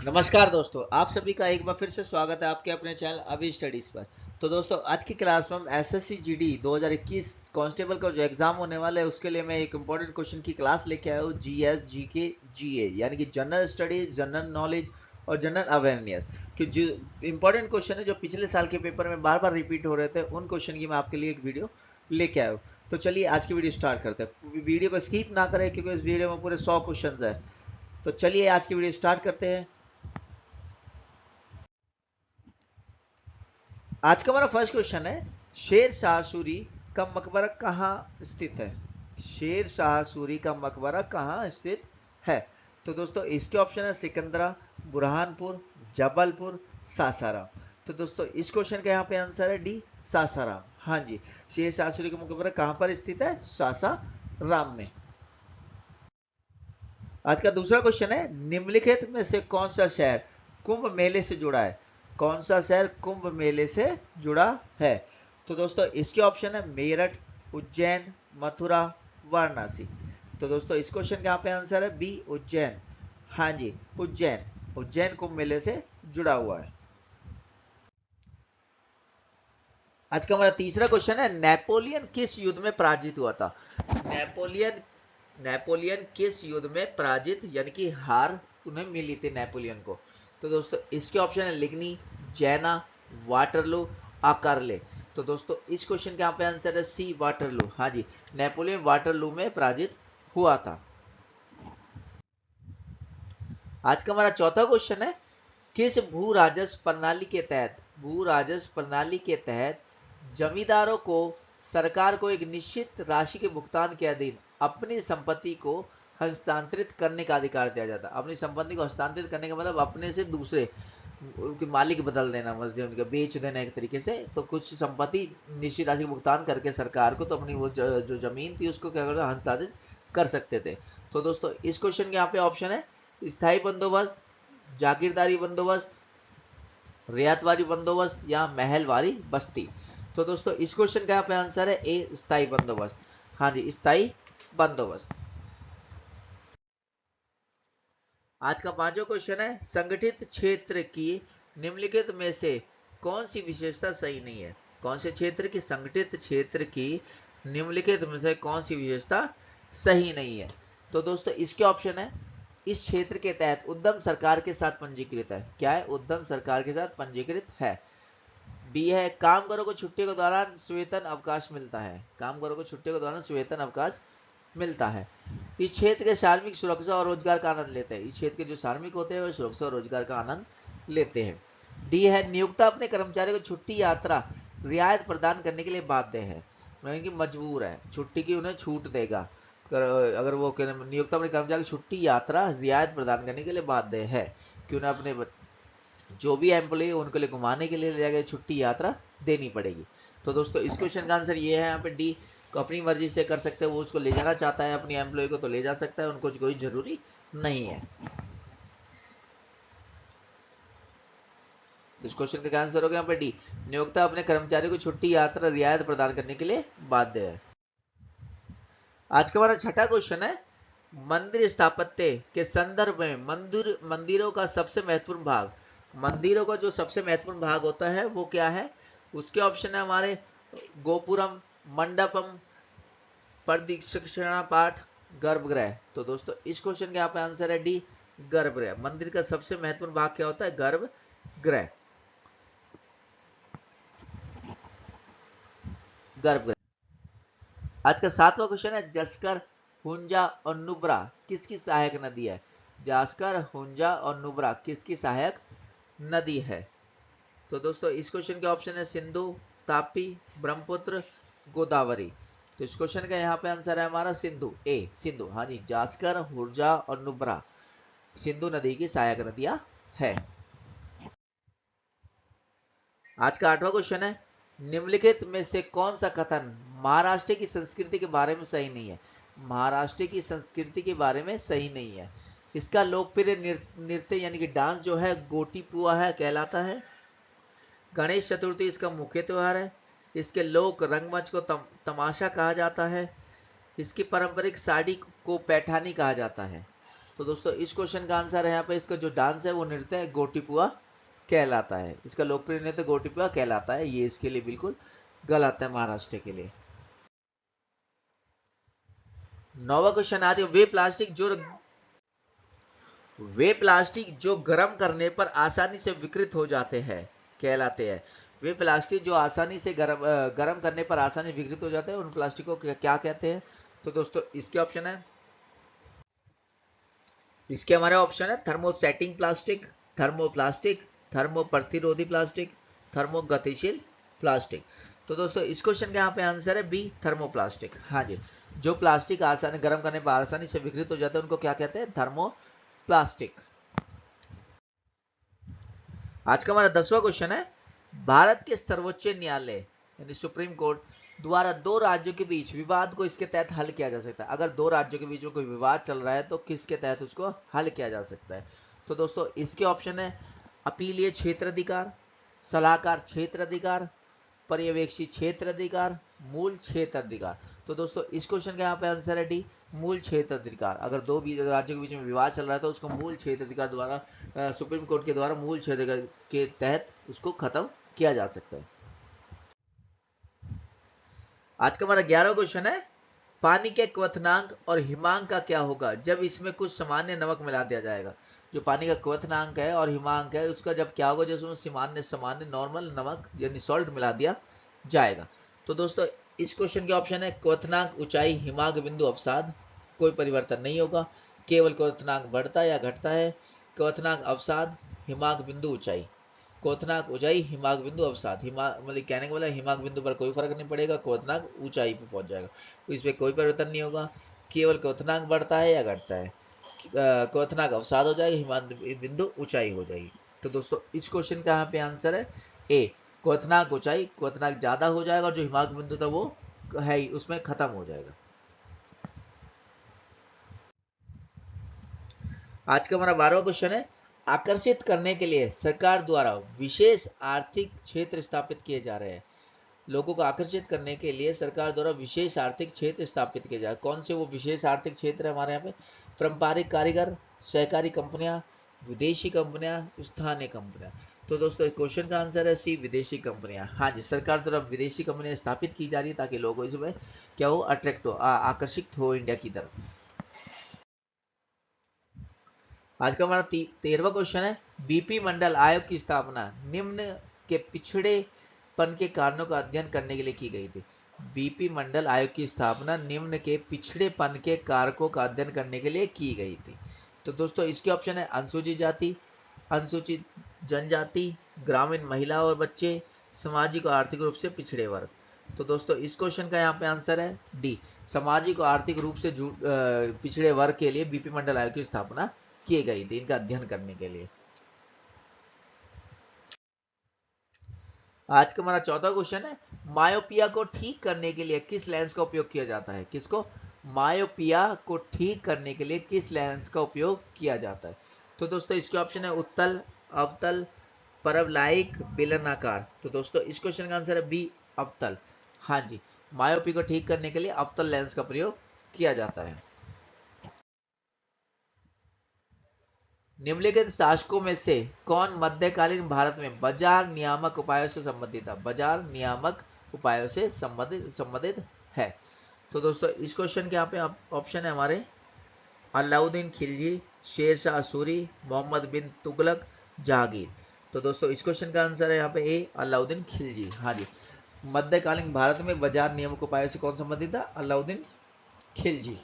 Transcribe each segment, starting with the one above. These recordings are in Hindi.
नमस्कार दोस्तों, आप सभी का एक बार फिर से स्वागत है आपके अपने चैनल अभी स्टडीज पर। तो दोस्तों, आज की क्लास में हम एसएससी जीडी 2021 कांस्टेबल का जो एग्जाम होने वाला है उसके लिए मैं एक इंपॉर्टेंट क्वेश्चन की क्लास लेके आया हूँ। जीएस, जीके, जीए यानी कि जनरल स्टडीज, जनरल नॉलेज और जनरल अवेयरनेस कि जो इंपॉर्टेंट क्वेश्चन है जो पिछले साल के पेपर में बार बार रिपीट हो रहे थे, उन क्वेश्चन की मैं आपके लिए एक वीडियो लेके आया हूँ। तो चलिए आज की वीडियो स्टार्ट करते हैं। वीडियो को स्किप ना करें क्योंकि इस वीडियो में पूरे 100 क्वेश्चन है। तो चलिए आज की वीडियो स्टार्ट करते हैं। आज का हमारा फर्स्ट क्वेश्चन है, शेर शाह सूरी का मकबरा कहाँ स्थित है। शेर शाह सूरी का मकबरा कहाँ स्थित है। तो दोस्तों इसके ऑप्शन है सिकंदरा, बुरहानपुर, जबलपुर, सासाराम। तो दोस्तों इस क्वेश्चन का यहाँ पे आंसर है डी, सासाराम। हाँ जी, शेर शाह सूरी का मकबरा कहाँ पर स्थित है, सासाराम में। आज का दूसरा क्वेश्चन है, निम्नलिखित में से कौन सा शहर कुंभ मेले से जुड़ा है। कौन सा शहर कुंभ मेले से जुड़ा है। तो दोस्तों इसके ऑप्शन है मेरठ, उज्जैन, मथुरा, वाराणसी। तो दोस्तों इस क्वेश्चन का यहाँ पे आंसर है बी, उज्जैन। हाँ जी, उज्जैन। उज्जैन कुंभ मेले से जुड़ा हुआ है। आज का हमारा तीसरा क्वेश्चन है, नेपोलियन किस युद्ध में पराजित हुआ था। नेपोलियन नेपोलियन किस युद्ध में पराजित यानी कि हार उन्हें मिली थी नेपोलियन को। तो दोस्तों इसके ऑप्शन है लिग्नी, जैना, वाटरलू, आकारले। तो दोस्तों इस क्वेश्चन का यहाँ पे आंसर है सी, वाटरलू। हाँ जी, नेपोलियन वाटरलू में पराजित हुआ था। आज का हमारा चौथा क्वेश्चन है, किस भू राजस्व प्रणाली के तहत जमींदारों को सरकार को एक निश्चित राशि के भुगतान के अधीन अपनी संपत्ति को हस्तांतरित करने का अधिकार दिया जाता है। अपनी संपत्ति को हस्तांतरित करने का मतलब अपने से दूसरे उनके मालिक बदल देना, मजदूर उनका बेच देना एक तरीके से। तो कुछ संपत्ति निश्चित राशि भुगतान करके सरकार को तो अपनी वो जो जमीन थी उसको क्या करना, हस्तांतरित कर सकते थे। तो दोस्तों इस क्वेश्चन के यहाँ पे ऑप्शन है स्थायी बंदोबस्त, जागीरदारी बंदोबस्त, रियायतवारी बंदोबस्त या महलवारी बस्ती। तो दोस्तों इस क्वेश्चन का यहाँ पे आंसर है ए, स्थायी बंदोबस्त। हाँ जी, स्थायी बंदोबस्त। आज का पांचवा क्वेश्चन है, संगठित क्षेत्र की निम्नलिखित में से कौन सी विशेषता सही नहीं है। कौन से क्षेत्र की, संगठित क्षेत्र की निम्नलिखित में से कौन सी विशेषता सही नहीं है। तो दोस्तों इसके ऑप्शन है, इस क्षेत्र के तहत उद्यम सरकार के साथ पंजीकृत है। क्या है, उद्यम सरकार के साथ पंजीकृत है। बी है, कामगारों को छुट्टी के दौरान स्वेतन अवकाश मिलता है। कामगारों को छुट्टी के दौरान स्वेतन अवकाश मिलता है। इस क्षेत्र के श्रमिक सुरक्षा और रोजगार का आनंद लेते हैं। इस क्षेत्र के जो श्रमिक होते हैं वो सुरक्षा और रोजगार का आनंद लेते हैं। डी है, नियोक्ता अपने कर्मचारियों को छुट्टी यात्रा रियायत प्रदान करने के लिए बाध्य है, कि मजबूर है, छुट्टी की उन्हें छूट देगा अगर वो नियोक्ता अपने कर्मचारी को छुट्टी यात्रा रियायत प्रदान करने के लिए बाध्य है कि उन्हें अपने जो भी एम्प्लॉय उनके लिए घुमाने के लिए ले जाकर छुट्टी यात्रा देनी पड़ेगी। तो दोस्तों इस क्वेश्चन का आंसर ये है यहाँ पे डी, को अपनी मर्जी से कर सकते हैं। वो उसको ले जाना चाहता है अपनी एम्प्लॉय को तो ले जा सकता है, उनको कोई जरूरी नहीं है। तो इस क्वेश्चन का आंसर हो गया यहाँ पे डी, नियोक्ता अपने कर्मचारियों को छुट्टी यात्रा रियायत प्रदान करने के लिए बाध्य है। आज का हमारा छठा क्वेश्चन है, मंदिर स्थापत्य के संदर्भ में मंदिरों का सबसे महत्वपूर्ण भाग, मंदिरों का जो सबसे महत्वपूर्ण भाग होता है वो क्या है। उसके ऑप्शन है हमारे गोपुरम, मंडपम, प्रदक्षिणा पाठ, गर्भगृह। तो दोस्तों इस क्वेश्चन का यहाँ पे आंसर है डी, गर्भगृह। मंदिर का सबसे महत्वपूर्ण भाग क्या होता है, गर्भगृह। गर्भगृह। आज का सातवां क्वेश्चन है, जस्कर, हुंजा और नुब्रा किसकी सहायक नदी है। जास्कर, हुंजा और नुब्रा किसकी सहायक नदी है। तो दोस्तों इस क्वेश्चन के ऑप्शन है सिंधु, तापी, ब्रह्मपुत्र, गोदावरी। तो इस क्वेश्चन का यहाँ पे आंसर है हमारा सिंधु, ए, सिंधु। हाँ जी, जास्कर, हुर्जा और नुब्रा सिंधु नदी की सहायक नदियां है। आज का आठवां क्वेश्चन है, निम्नलिखित में से कौन सा कथन महाराष्ट्र की संस्कृति के बारे में सही नहीं है। महाराष्ट्र की संस्कृति के बारे में सही नहीं है। इसका लोकप्रिय नृत्य यानी कि डांस जो है गोटी पुआ है, कहलाता है। गणेश चतुर्थी इसका मुख्य त्योहार है। इसके लोक रंगमंच को तमाशा कहा जाता है। इसकी पारंपरिक साड़ी को पैठानी कहा जाता है। तो दोस्तों इस क्वेश्चन का आंसर है यहाँ पे, इसका जो डांस है वो नृत्य है गोटीपुआ कहलाता है। इसका लोकप्रिय नृत्य गोटीपुआ कहलाता है। ये इसके लिए बिल्कुल गलत है महाराष्ट्र के लिए। नौवा क्वेश्चन आज, वे प्लास्टिक जो गर्म करने पर आसानी से विकृत हो जाते हैं कहलाते हैं। वे प्लास्टिक जो आसानी से गर्म करने पर आसानी से विकृत हो जाते हैं, उन प्लास्टिक को क्या कहते हैं? तो दोस्तों इसके ऑप्शन है, इसके हमारे ऑप्शन है थर्मोसेटिंग प्लास्टिक, थर्मोप्लास्टिक, थर्मो प्रतिरोधी प्लास्टिक, थर्मो गतिशील प्लास्टिक। तो दोस्तों इस क्वेश्चन का यहाँ पे आंसर है बी, थर्मोप्लास्टिक। हाँ जी, जो प्लास्टिक आसानी गर्म करने पर आसानी से विकृत हो जाते हैं उनको क्या कहते हैं? थर्मोप्लास्टिक। आज का हमारा 10वां क्वेश्चन है, भारत के सर्वोच्च न्यायालय यानी सुप्रीम कोर्ट द्वारा दो राज्यों के बीच विवाद को इसके तहत हल किया जा सकता है। अगर दो राज्यों के बीच में कोई विवाद चल रहा है तो किसके तहत उसको हल किया जा सकता है? तो दोस्तों इसके ऑप्शन है अपीलीय क्षेत्र अधिकार, सलाहकार क्षेत्र अधिकार, पर्यवेक्षी क्षेत्र अधिकार, मूल क्षेत्र अधिकार। तो दोस्तों इस क्वेश्चन का यहाँ पे आंसर है डी, मूल क्षेत्र अधिकार। अगर दो राज्यों के बीच में विवाद चल रहा है तो उसको मूल क्षेत्र अधिकार द्वारा सुप्रीम कोर्ट के द्वारा मूल क्षेत्र के तहत उसको खत्म किया जा सकता है। आज का हमारा 11वां क्वेश्चन है, पानी के क्वथनांक और हिमांक का क्या होगा जब इसमें कुछ सामान्य नमक मिला दिया जाएगा? जो पानी का क्वथनांक है और हिमांक है उसका जब क्या होगा, जब उसमें सामान्य सामान्य नॉर्मल नमक यानी सॉल्ट मिला दिया जाएगा। तो दोस्तों इस क्वेश्चन के ऑप्शन है क्वथनांक, ऊंचाई, हिमांक बिंदु, अवसाद। कोई परिवर्तन नहीं होगा, केवल क्वथनांक बढ़ता है या घटता है। क्वथनांक, अवसाद, हिमांक बिंदु, ऊंचाई। क्वथनांक, ऊंचाई, हिमांक बिंदु, अवसाद। मतलब कहने का मतलब हिमांक बिंदु पर कोई फर्क नहीं पड़ेगा, क्वथनांक ऊंचाई पे पहुंच जाएगा, तो इसमें कोई परिवर्तन नहीं होगा। केवल क्वथनांक बढ़ता है या घटता है। क्वथनांक अवसाद हो जाएगा, हिमांक बिंदु ऊंचाई हो जाएगी। तो दोस्तों इस क्वेश्चन का यहाँ पे आंसर है ए, क्वथनांक ऊंचाई। क्वथनांक ज्यादा हो जाएगा और जो हिमांक बिंदु था वो है उसमें खत्म हो जाएगा। आज का हमारा 12वां क्वेश्चन है, आकर्षित करने के लिए सरकार द्वारा विशेष आर्थिक क्षेत्र स्थापित किए जा रहे हैं। लोगों को आकर्षित करने के लिए सरकार द्वारा विशेष आर्थिक क्षेत्र स्थापित किए जा रहे हैं। कौन से वो विशेष आर्थिक क्षेत्र है हमारे यहाँ पे? पारंपरिक कारीगर, सहकारी कंपनियां, विदेशी कंपनियां, स्थानीय कंपनियां। तो दोस्तों क्वेश्चन का आंसर है सी, विदेशी कंपनियां। हाँ जी, सरकार द्वारा विदेशी कंपनियां स्थापित की जा रही है ताकि लोग इसमें क्या हो, अट्रैक्ट हो, आकर्षित हो इंडिया की तरफ। आज का हमारा 13वां क्वेश्चन है, बीपी मंडल आयोग की स्थापना निम्न के पिछड़ेपन के कारणों का अध्ययन करने के लिए की गई थी। बीपी मंडल आयोग की स्थापना निम्न के पिछड़ेपन के कारकों का अध्ययन करने के लिए की गई थी। तो दोस्तों इसके ऑप्शन है अनुसूचित जाति, अनुसूचित जनजाति, ग्रामीण महिला और बच्चे, सामाजिक और आर्थिक रूप से पिछड़े वर्ग। तो दोस्तों इस क्वेश्चन का यहाँ पे आंसर है डी, सामाजिक और आर्थिक रूप से पिछड़े वर्ग के लिए बीपी मंडल आयोग की स्थापना की गई थी, इनका अध्ययन करने के लिए। आज का हमारा 14वां क्वेश्चन है, मायोपिया को ठीक करने के लिए किस लेंस का उपयोग किया जाता है? किसको? मायोपिया को ठीक करने के लिए किस लेंस का उपयोग किया जाता है? तो दोस्तों इसके ऑप्शन है उत्तल, अवतल, परवलयिक, बेलनाकार। तो दोस्तों इस क्वेश्चन का आंसर है बी, अवतल। हाँ जी, मायोपी को ठीक करने के लिए अवतल लेंस का प्रयोग किया जाता है। निम्नलिखित शासकों में से कौन मध्यकालीन भारत में बाजार नियामक उपायों से संबंधित था? बाजार नियामक उपायों से संबंधित है। तो दोस्तों इस क्वेश्चन के यहाँ पे ऑप्शन है हमारे अलाउद्दीन खिलजी, शेर शाह सूरी, मोहम्मद बिन तुगलक, जहांगीर। तो दोस्तों इस क्वेश्चन का आंसर है यहाँ पे ए, अलाउद्दीन खिलजी। हाँ जी, मध्यकालीन भारत में बाजार नियामक उपायों से कौन संबंधित था? अलाउद्दीन खिलजी।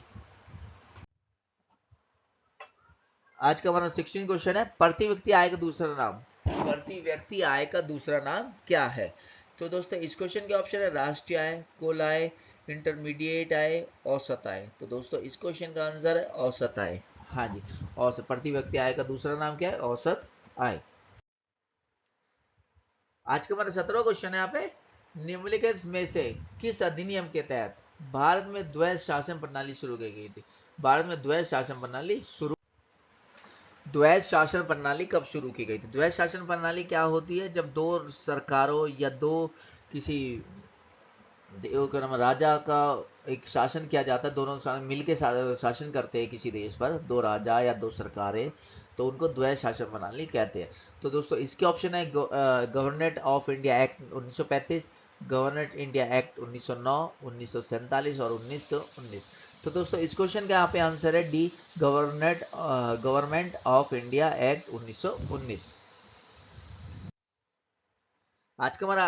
आज का हमारा 16 क्वेश्चन है, प्रति व्यक्ति आय का दूसरा नाम। प्रति व्यक्ति आय का दूसरा नाम क्या है? तो दोस्तों इस क्वेश्चन के ऑप्शन है राष्ट्रीय आय, कुल आय, इंटरमीडिएट आय, औसत आय। तो दोस्तों इस क्वेश्चन का आंसर है औसत आय। हाँ जी, औसत, प्रति व्यक्ति आय का दूसरा नाम क्या है? औसत आय। आज का हमारा 17वां क्वेश्चन है यहाँ पे, निम्नलिखित में से किस अधिनियम के तहत भारत में द्वैध शासन प्रणाली शुरू की गई थी? भारत में द्वैध शासन प्रणाली द्वैध शासन प्रणाली कब शुरू की गई थी? द्वैध शासन प्रणाली क्या होती है? जब दो सरकारों या दो किसी एक राजा का एक शासन किया जाता है, दोनों मिल के शासन करते हैं किसी देश पर, दो राजा या दो सरकारें, तो उनको द्वैध शासन प्रणाली कहते हैं। तो दोस्तों इसके ऑप्शन है government of India act 1935, government India act 1909, 1947 और 1919। तो दोस्तों इस क्वेश्चन का यहाँ पे आंसर है D, government of India act 1919। आज का हमारा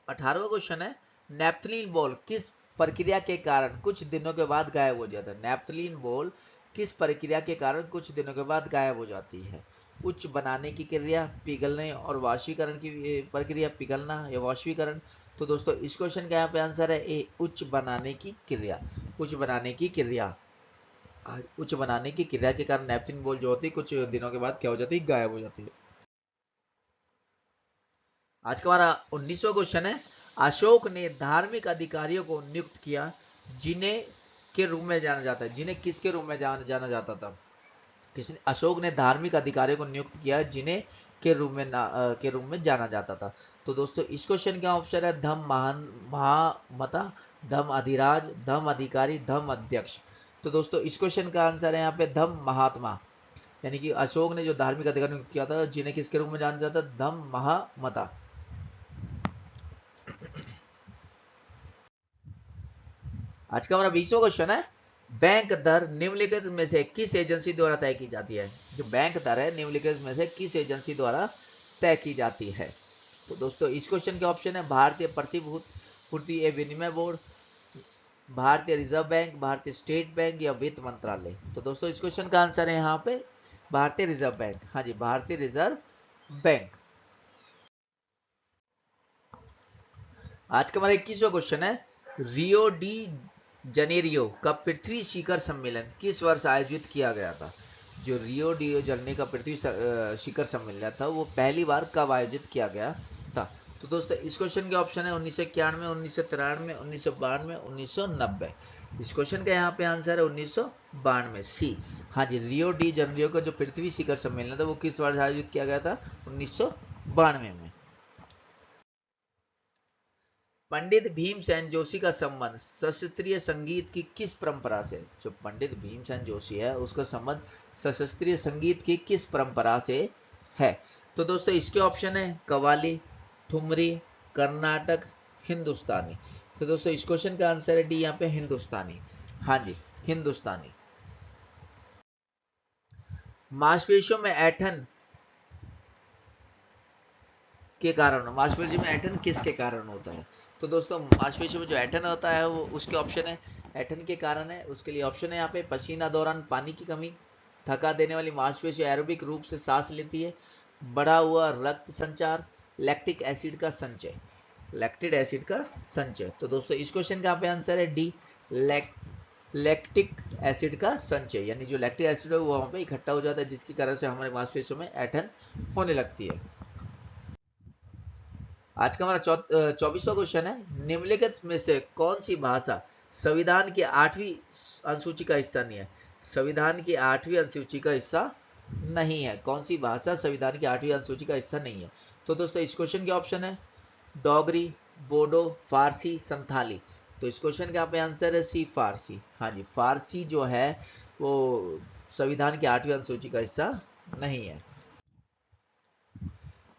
18वां क्वेश्चन है, नेप्थलीन बॉल किस प्रक्रिया के कारण कुछ दिनों के बाद गायब हो जाता है? नेप्थलीन बॉल किस प्रक्रिया के कारण कुछ दिनों के बाद गायब हो जाती है? उच्च बनाने की क्रिया, पिघलने और वाष्पीकरण की प्रक्रिया, पिघलना या वाष्पीकरण। तो दोस्तों इस क्वेश्चन का यहाँ पे आंसर है ए, उच्च बनाने की क्रिया। उच्च बनाने की क्रिया, उच्च बनाने की क्रिया के कारण नेप्थलीन बॉल जो होती है कुछ दिनों के बाद क्या हो जाती है? गायब हो जाती है। आज का हमारा 19वां क्वेश्चन है, अशोक ने धार्मिक अधिकारियों को नियुक्त किया जिन्हें के रूप में जाना जाता है? जिन्हें किसके रूप में जाना जाता था? किसने? अशोक ने धार्मिक अधिकारियों को नियुक्त किया जिन्हें के रूप में जाना जाता था। तो दोस्तों इस क्वेश्चन का ऑप्शन है धम महान महामता, धम अधिराज, धम अधिकारी, धम अध्यक्ष। तो दोस्तों इस क्वेश्चन का आंसर है यहाँ पे धम महात्मा, यानी कि अशोक ने जो धार्मिक अधिकारी नियुक्त किया था जिन्हें किसके रूप में जाना जाता? धम महामता। आज का हमारा 20वां क्वेश्चन है, बैंक दर निम्नलिखित में से किस एजेंसी द्वारा तय की जाती है? जो बैंक दर है निम्नलिखित में से किस एजेंसी द्वारा तय की जाती है? तो दोस्तों इस क्वेश्चन के ऑप्शन है भारतीय प्रतिभूति एवं विनिमय बोर्ड, भारतीय रिजर्व बैंक, भारतीय स्टेट बैंक या वित्त मंत्रालय। तो दोस्तों इस क्वेश्चन का आंसर है यहाँ पे भारतीय रिजर्व बैंक। हाँ जी, भारतीय रिजर्व बैंक। आज का हमारा 21वां क्वेश्चन है, रियो डी जनेरियो का पृथ्वी शिखर सम्मेलन किस वर्ष आयोजित किया गया था? जो रियो डी जनेरियो का पृथ्वी शिखर सम्मेलन था वो पहली बार कब आयोजित किया गया था? तो दोस्तों इस क्वेश्चन के ऑप्शन है 1991, 1993, 1992, 1990। इस क्वेश्चन का यहाँ पे आंसर है 1992, सी। हाँ जी, रियो डी जनेरियो का जो पृथ्वी शिखर सम्मेलन था वो किस वर्ष आयोजित किया गया था? 1992 में। पंडित भीमसेन जोशी का संबंध शास्त्रीय संगीत की किस परंपरा से? जो पंडित भीमसेन जोशी है उसका संबंध शास्त्रीय संगीत की किस परंपरा से है? तो दोस्तों इसके ऑप्शन है कव्वाली, ठुमरी, कर्नाटक, हिंदुस्तानी। तो दोस्तों इस क्वेश्चन का आंसर है डी, यहाँ पे हिंदुस्तानी। हाँ जी, हिंदुस्तानी। मांसपेशियों में ऐंठन के कारण, मांसपेशियों में ऐंठन किसके कारण होता है? तो दोस्तों मांसपेशियों में जो ऐंठन होता है वो उसके ऑप्शन है ऐंठन के कारण है, उसके लिए ऑप्शन है यहाँ पे पसीना दौरान पानी की कमी, थका देने वाली मांसपेशी एरोबिक रूप से सांस लेती है, बढ़ा हुआ रक्त संचार, लैक्टिक एसिड का संचय। लैक्टिक एसिड का संचय। तो दोस्तों इस क्वेश्चन का यहाँ पे आंसर है डी, लैक्टिक एसिड का संचय, यानी जो लैक्टिक एसिड है वो वहां पे इकट्ठा हो जाता है जिसकी कारण से हमारे मांसपेशियों में ऐंठन होने लगती है। आज का हमारा 24वां क्वेश्चन है, निम्नलिखित में से कौन सी भाषा संविधान की 8वीं अनुसूची का हिस्सा नहीं है? संविधान की 8वीं अनुसूची का हिस्सा नहीं है। कौन सी भाषा संविधान की 8वीं अनुसूची का हिस्सा नहीं है? तो दोस्तों इस क्वेश्चन के ऑप्शन है डोगरी, बोडो, फारसी, संथाली। तो इस क्वेश्चन का यहाँ पे आंसर है सी, फारसी। हाँ जी, फारसी जो है वो संविधान की 8वीं अनुसूची का हिस्सा नहीं है।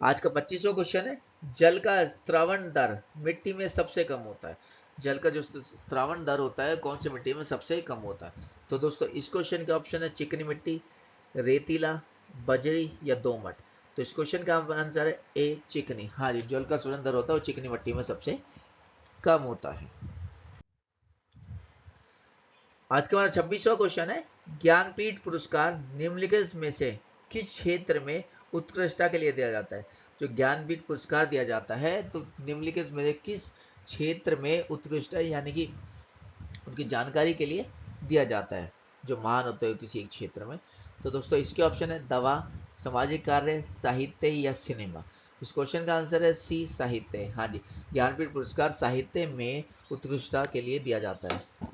आज का 25वां क्वेश्चन है, जल का स्त्रावण दर मिट्टी में सबसे कम होता है? जल का जो स्त्रावण दर होता है कौन सी मिट्टी में सबसे कम होता है? तो दोस्तों इस क्वेश्चन के ऑप्शन है चिकनी मिट्टी, रेतीला, बजरी या दोमट। तो इस क्वेश्चन का आंसर है ए, चिकनी। हाँ जी, जल का स्त्रावण दर होता है वो चिकनी मिट्टी में सबसे कम होता है। आज का हमारा 26वां क्वेश्चन है, ज्ञानपीठ पुरस्कार निम्नलिखित में से किस क्षेत्र में उत्कृष्टता के लिए दिया जाता है? जो ज्ञानपीठ पुरस्कार दिया जाता है तो निम्नलिखित में से किस क्षेत्र में उत्कृष्टता यानी कि उनकी जानकारी के लिए दिया जाता है, जो महान होते हैं किसी एक क्षेत्र में? तो दोस्तों इसके ऑप्शन है दवा, सामाजिक कार्य, साहित्य या सिनेमा। इस क्वेश्चन का आंसर है सी, साहित्य। हाँ जी, ज्ञानपीठ पुरस्कार साहित्य में उत्कृष्टता के लिए दिया जाता है।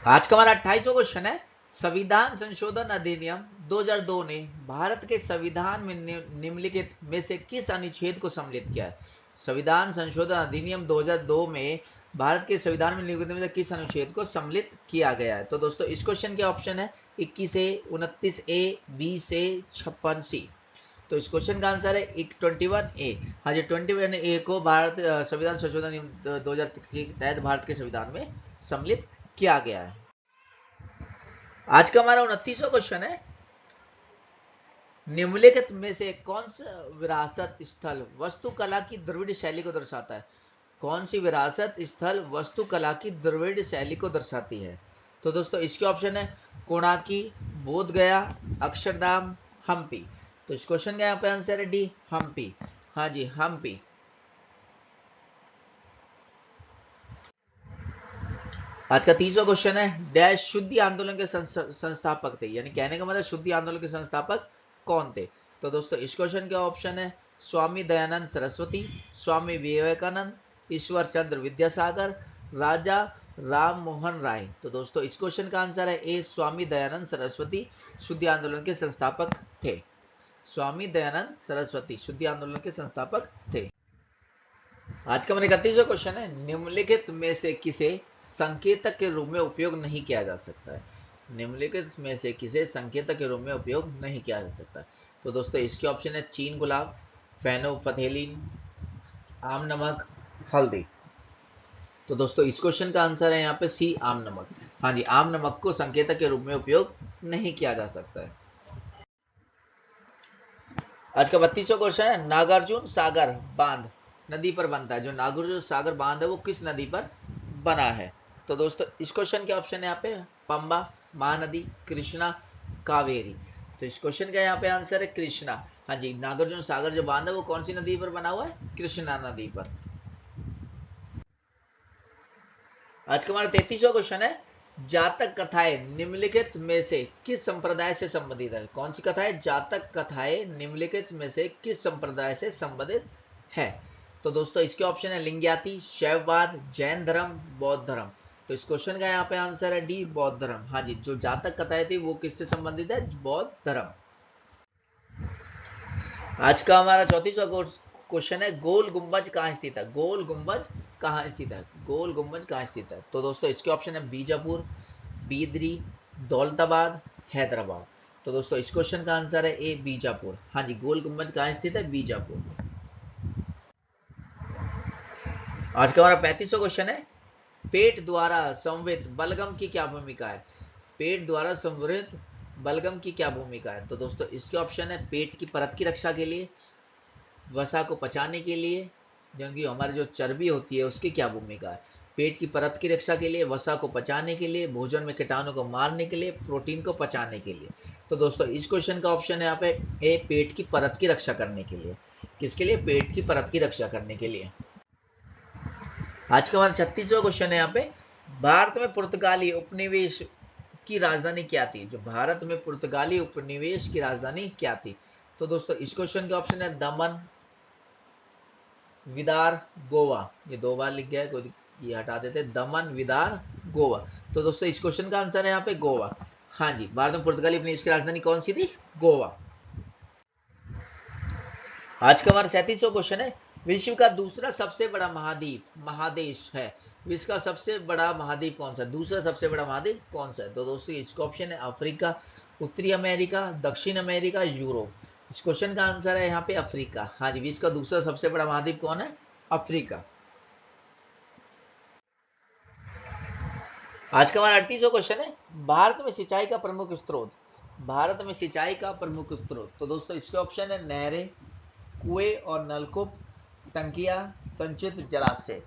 आज का हमारा 28वां क्वेश्चन है, संविधान संशोधन अधिनियम 2002 ने भारत के संविधान में निम्नलिखित में से किस अनुच्छेद को सम्मिलित किया है? संविधान संशोधन अधिनियम 2002 में भारत के संविधान में निम्नलिखित में से किस अनुच्छेद को सम्मिलित किया गया है? तो दोस्तों इस क्वेश्चन के ऑप्शन है 21 ए, 29 ए, 20 ए, 56 सी। तो इस क्वेश्चन का आंसर है 21 ए। हाँ जी, 21 ए को भारत संविधान संशोधन 2000 के तहत भारत के संविधान में सम्मिलित किया गया है। आज का हमारा 29वां क्वेश्चन है, निम्नलिखित में से कौन सा विरासत स्थल वास्तुकला की द्रविड़ शैली को दर्शाता है? कौन सी विरासत स्थल वास्तुकला की द्रविड़ शैली को दर्शाती है? तो दोस्तों इसके ऑप्शन है कोणार्की, बोध गया, अक्षरधाम, हम्पी। तो इस क्वेश्चन का यहाँ पे आंसर है डी, हम्पी। हाँ जी, हम्पी। आज का 30वां क्वेश्चन है, डैश शुद्धि आंदोलन के संस्थापक थे, यानी कहने का मतलब शुद्धि आंदोलन के संस्थापक कौन थे? तो दोस्तों इस क्वेश्चन के ऑप्शन है स्वामी दयानंद सरस्वती, स्वामी विवेकानंद, ईश्वर चंद्र विद्यासागर, राजा राम मोहन राय। तो दोस्तों इस क्वेश्चन का आंसर है ए, स्वामी दयानंद सरस्वती शुद्धि आंदोलन के संस्थापक थे। स्वामी दयानंद सरस्वती शुद्धि आंदोलन के संस्थापक थे। आज का मेरा 31वां क्वेश्चन है, निम्नलिखित में से किसे संकेतक के रूप में उपयोग नहीं किया जा सकता है? निम्नलिखित में से किसे संकेतक के रूप में उपयोग नहीं किया जा सकता? तो दोस्तों इसके ऑप्शन है चीन गुलाब, फेनोफथेलिन, आम नमक, हल्दी। तो दोस्तों इस क्वेश्चन का आंसर है यहाँ पे सी, आम नमक। हाँ जी, आम नमक को संकेतक के रूप में उपयोग नहीं किया जा सकता है। आज का 32वां क्वेश्चन है, नागार्जुन सागर बांध नदी पर बनता है। जो नागार्जुन सागर बांध है वो किस नदी पर बना है? तो दोस्तों इस क्वेश्चन के ऑप्शन है यहाँ पे पंबा, महानदी, कृष्णा, कावेरी। तो इस क्वेश्चन का यहाँ पे आंसर है कृष्णा। हाँ जी, नागार्जुन सागर जो बांध है वो कौन सी नदी पर बना हुआ है? कृष्णा नदी पर। आज का हमारा 33वां क्वेश्चन है, जातक कथाएं निम्नलिखित में से किस संप्रदाय से संबंधित है? कौन सी कथाएं? जातक कथाएं निम्नलिखित में से किस संप्रदाय से संबंधित है? तो दोस्तों इसके ऑप्शन है लिंग्याती, शैववाद, जैन धर्म, बौद्ध धर्म। तो इस क्वेश्चन का यहाँ पे आंसर है डी, बौद्ध धर्म। हाँ जी, जो जातक कथाएं थी वो किससे संबंधित है? बौद्ध धर्म। आज का हमारा 34वां क्वेश्चन है, गोल गुंबज कहाँ स्थित है? गोल गुंबज कहाँ स्थित है? गोल गुंबज कहाँ स्थित है? तो दोस्तों इसके ऑप्शन है बीजापुर, बीदरी, दौलताबाद, हैदराबाद। तो दोस्तों इस क्वेश्चन का आंसर है ए, बीजापुर। हाँ जी, गोल गुंबज कहाँ स्थित है? बीजापुर। आज का हमारा 35वां क्वेश्चन है, पेट द्वारा संवृत बलगम की क्या भूमिका है? पेट द्वारा संवृत बलगम की क्या भूमिका है? तो दोस्तों इसके ऑप्शन है पेट की परत की रक्षा के लिए, वसा को पचाने के लिए, क्योंकि हमारी जो चर्बी होती है उसकी क्या भूमिका है? पेट की परत की रक्षा के लिए, वसा को पचाने के लिए, भोजन में कीटाणु को मारने के लिए, प्रोटीन को पचाने के लिए। तो दोस्तों इस क्वेश्चन का ऑप्शन है यहाँ पे ए, पेट की परत की रक्षा करने के लिए। किसके लिए? पेट की परत की रक्षा करने के लिए। आज का हमारा 36वां क्वेश्चन है यहाँ पे, भारत में पुर्तगाली उपनिवेश की राजधानी क्या थी? जो भारत में पुर्तगाली उपनिवेश की राजधानी क्या थी? तो दोस्तों इस क्वेश्चन के ऑप्शन है दमन, विदार, गोवा। ये दो बार लिख गया है, कोई ये हटा देते, दमन, विदार, गोवा। तो दोस्तों इस क्वेश्चन का आंसर है यहाँ पे गोवा। हाँ जी, भारत में पुर्तगाली उपनिवेश की राजधानी कौन सी थी? गोवा। आज का हमारा 37वां क्वेश्चन है, विश्व का दूसरा सबसे बड़ा महाद्वीप महादेश है। विश्व का सबसे बड़ा महाद्वीप कौन सा? दूसरा सबसे बड़ा महाद्वीप कौन सा है? तो दोस्तों इसका ऑप्शन है अफ्रीका, उत्तरी अमेरिका, दक्षिण अमेरिका, यूरोप। इस क्वेश्चन का आंसर है यहाँ पे अफ्रीका। हाँ जी, विश्व का दूसरा सबसे बड़ा महाद्वीप कौन है? अफ्रीका। आज का हमारा 38वां क्वेश्चन है, भारत में सिंचाई का प्रमुख स्रोत। भारत में सिंचाई का प्रमुख स्रोत। तो दोस्तों इसके ऑप्शन है नहरें, कुएं और नलकूप, टंकियां, संचित जलाशय।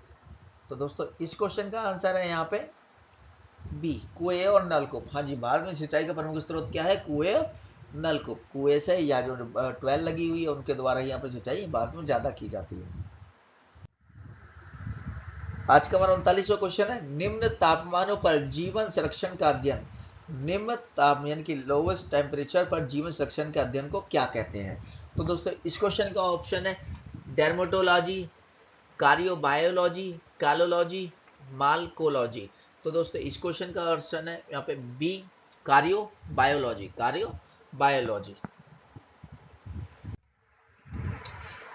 तो दोस्तों इस क्वेश्चन का आंसर है यहाँ पे बी, कुएं और नलकूप। हाँ जी, भारत में सिंचाई का प्रमुख स्रोत क्या है? कुएं, नलकूप। कुएं से या जो ट्वेल लगी हुई है उनके द्वारा यहाँ पे सिंचाई भारत में ज्यादा की जाती है। आज का हमारा 39वां क्वेश्चन है, निम्न तापमानों पर जीवन संरक्षण का अध्ययन, निम्न तापमान यानी कि लोवेस्ट टेम्परेचर पर जीवन संरक्षण के अध्ययन को क्या कहते हैं? तो दोस्तों इस क्वेश्चन का ऑप्शन है डर्मेटोलॉजी, कार्डियोबायोलॉजी, कालोलॉजी, मालकोलॉजी। तो दोस्तों इस क्वेश्चन का ऑप्शन है यहाँ पे बी, कार्यो बायोलॉजी, कार्यो बायोलॉजी।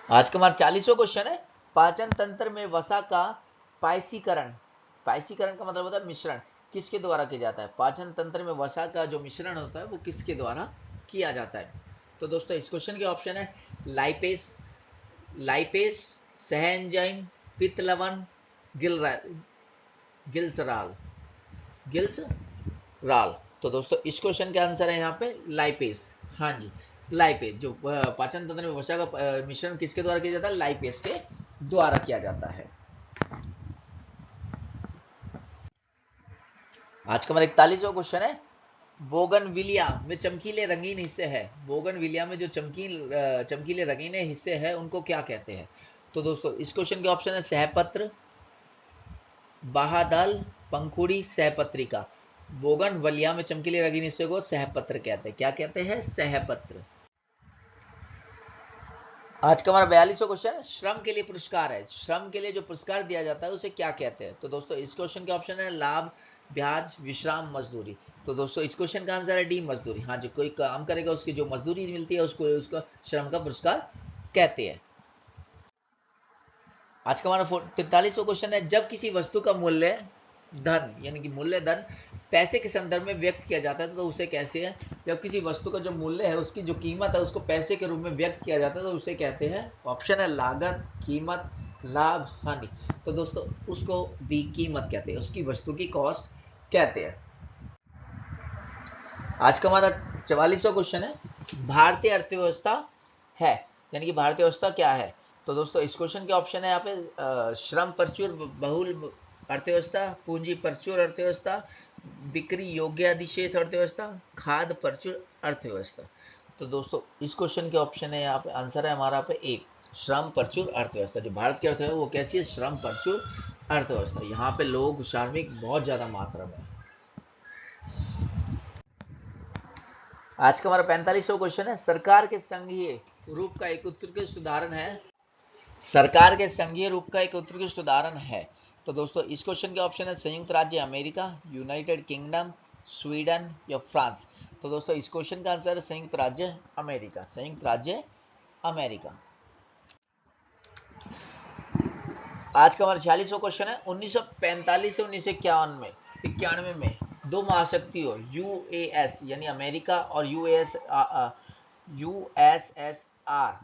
आज का हमारा 40वां क्वेश्चन है, पाचन तंत्र में वसा का पायसीकरण, पायसीकरण का मतलब होता है मिश्रण, किसके द्वारा किया जाता है? पाचन तंत्र में वसा का जो मिश्रण होता है वो किसके द्वारा किया जाता है? तो दोस्तों इस क्वेश्चन के ऑप्शन है लाइपेस, लाइपेस, सहएंजाइम, पित्त लवण, गिल्सराल, गिल्सराल। तो दोस्तों इस क्वेश्चन का आंसर है यहाँ पे लाइपेस। हाँ जी, लाइपेस, जो पाचन तंत्र में वसा का मिश्रण किसके द्वारा किया जाता है? लाइपेस के द्वारा किया जाता है। आज का हमारा 41वां क्वेश्चन है, बोगनविलिया में चमकीले रंगीन हिस्से है, बोगनविलिया में जो चमकीले रंगीने हिस्से हैं उनको क्या कहते हैं? तो दोस्तों इस क्वेश्चन के ऑप्शन है सहपत्र, बाहादल, पंखुड़ी, सहपत्रिका। बोगनविलिया में चमकीले रंगीन हिस्से को सहपत्र कहते हैं। क्या कहते हैं? सहपत्र। आज का हमारा 42वां क्वेश्चन है, श्रम के लिए पुरस्कार है, श्रम के लिए जो पुरस्कार दिया जाता है उसे क्या कहते हैं? तो दोस्तों इस क्वेश्चन के ऑप्शन है लाभ, ब्याज, विश्राम, मजदूरी। तो दोस्तों इस क्वेश्चन का आंसर है डी, मजदूरी। हाँ जी, कोई काम करेगा उसकी जो मजदूरी मिलती है उसको उसका श्रम का पुरस्कार कहते हैं। आज का हमारा 43वां क्वेश्चन है, जब किसी वस्तु का मूल्य धन यानी कि मूल्य धन पैसे के संदर्भ में व्यक्त किया जाता है तो उसे कैसे है? जब किसी वस्तु का जो मूल्य है उसकी जो कीमत है उसको पैसे के रूप में व्यक्त किया जाता है तो उसे कहते हैं, ऑप्शन है लागत, कीमत, लाभ, हानि। तो दोस्तों उसको भी कीमत कहते हैं, उसकी वस्तु की कॉस्ट कहते हैं। आज का हमारा 44वां क्वेश्चन है, भारतीय अर्थव्यवस्था है यानी कि भारतीय व्यवस्था क्या है? तो दोस्तों इस क्वेश्चन के ऑप्शन है यहाँ पे श्रम प्रचुर बहुल अर्थव्यवस्था, पूंजी प्रचुर अर्थव्यवस्था, बिक्री योग्य अधिशेष अर्थव्यवस्था, खाद्य प्रचुर अर्थव्यवस्था। तो दोस्तों इस क्वेश्चन के ऑप्शन है यहाँ पे आंसर है हमारा पे ए, श्रम प्रचुर अर्थव्यवस्था। जो भारत की अर्थव्यवस्था वो कैसी है? श्रम प्रचुर अर्थव्यवस्था। यहाँ पे लोग श्रमिक बहुत ज्यादा मात्रा में। आज का हमारा 45वां क्वेश्चन है, सरकार के संघीय रूप का एक उत्कृष्ट उदाहरण है, सरकार के संघीय रूप का एक उत्कृष्ट उदाहरण है। तो दोस्तों इस क्वेश्चन के ऑप्शन है संयुक्त राज्य अमेरिका, यूनाइटेड किंगडम, स्वीडन या फ्रांस। तो दोस्तों इस क्वेश्चन का आंसर है संयुक्त राज्य अमेरिका, संयुक्त राज्य अमेरिका। आज का हमारा 46वां क्वेश्चन है, 1945 से 1991 में 91 में दो महाशक्तियों यूएस यानी अमेरिका और यूएसएसआर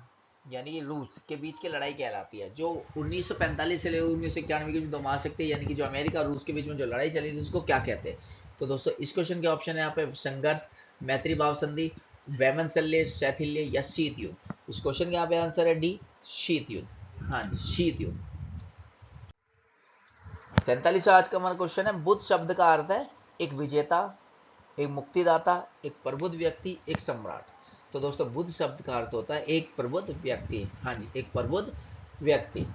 यानी रूस के बीच की लड़ाई कहलाती है। जो 1945 से लेकर 1991 की जो दो महाशक्ति यानी कि जो अमेरिका और रूस के बीच में जो लड़ाई चली थी उसको क्या कहते हैं? तो दोस्तों इस क्वेश्चन के ऑप्शन है यहाँ पे संघर्ष, मैत्री भाव संधि, वैमनस्य, शैथिल्य या शीत युद्ध। इस क्वेश्चन का यहाँ पे आंसर है डी, शीत युद्ध। हाँ जी, शीत युद्ध। 47वां आज का हमारा क्वेश्चन है, बुद्ध शब्द का अर्थ है एक विजेता, एक मुक्तिदाता, एक प्रबुद्ध व्यक्ति, एक सम्राट। तो दोस्तों बुद्ध शब्द का अर्थ होता है एक प्रबुद्ध व्यक्ति। हाँ जी, एक प्रबुद्ध व्यक्ति।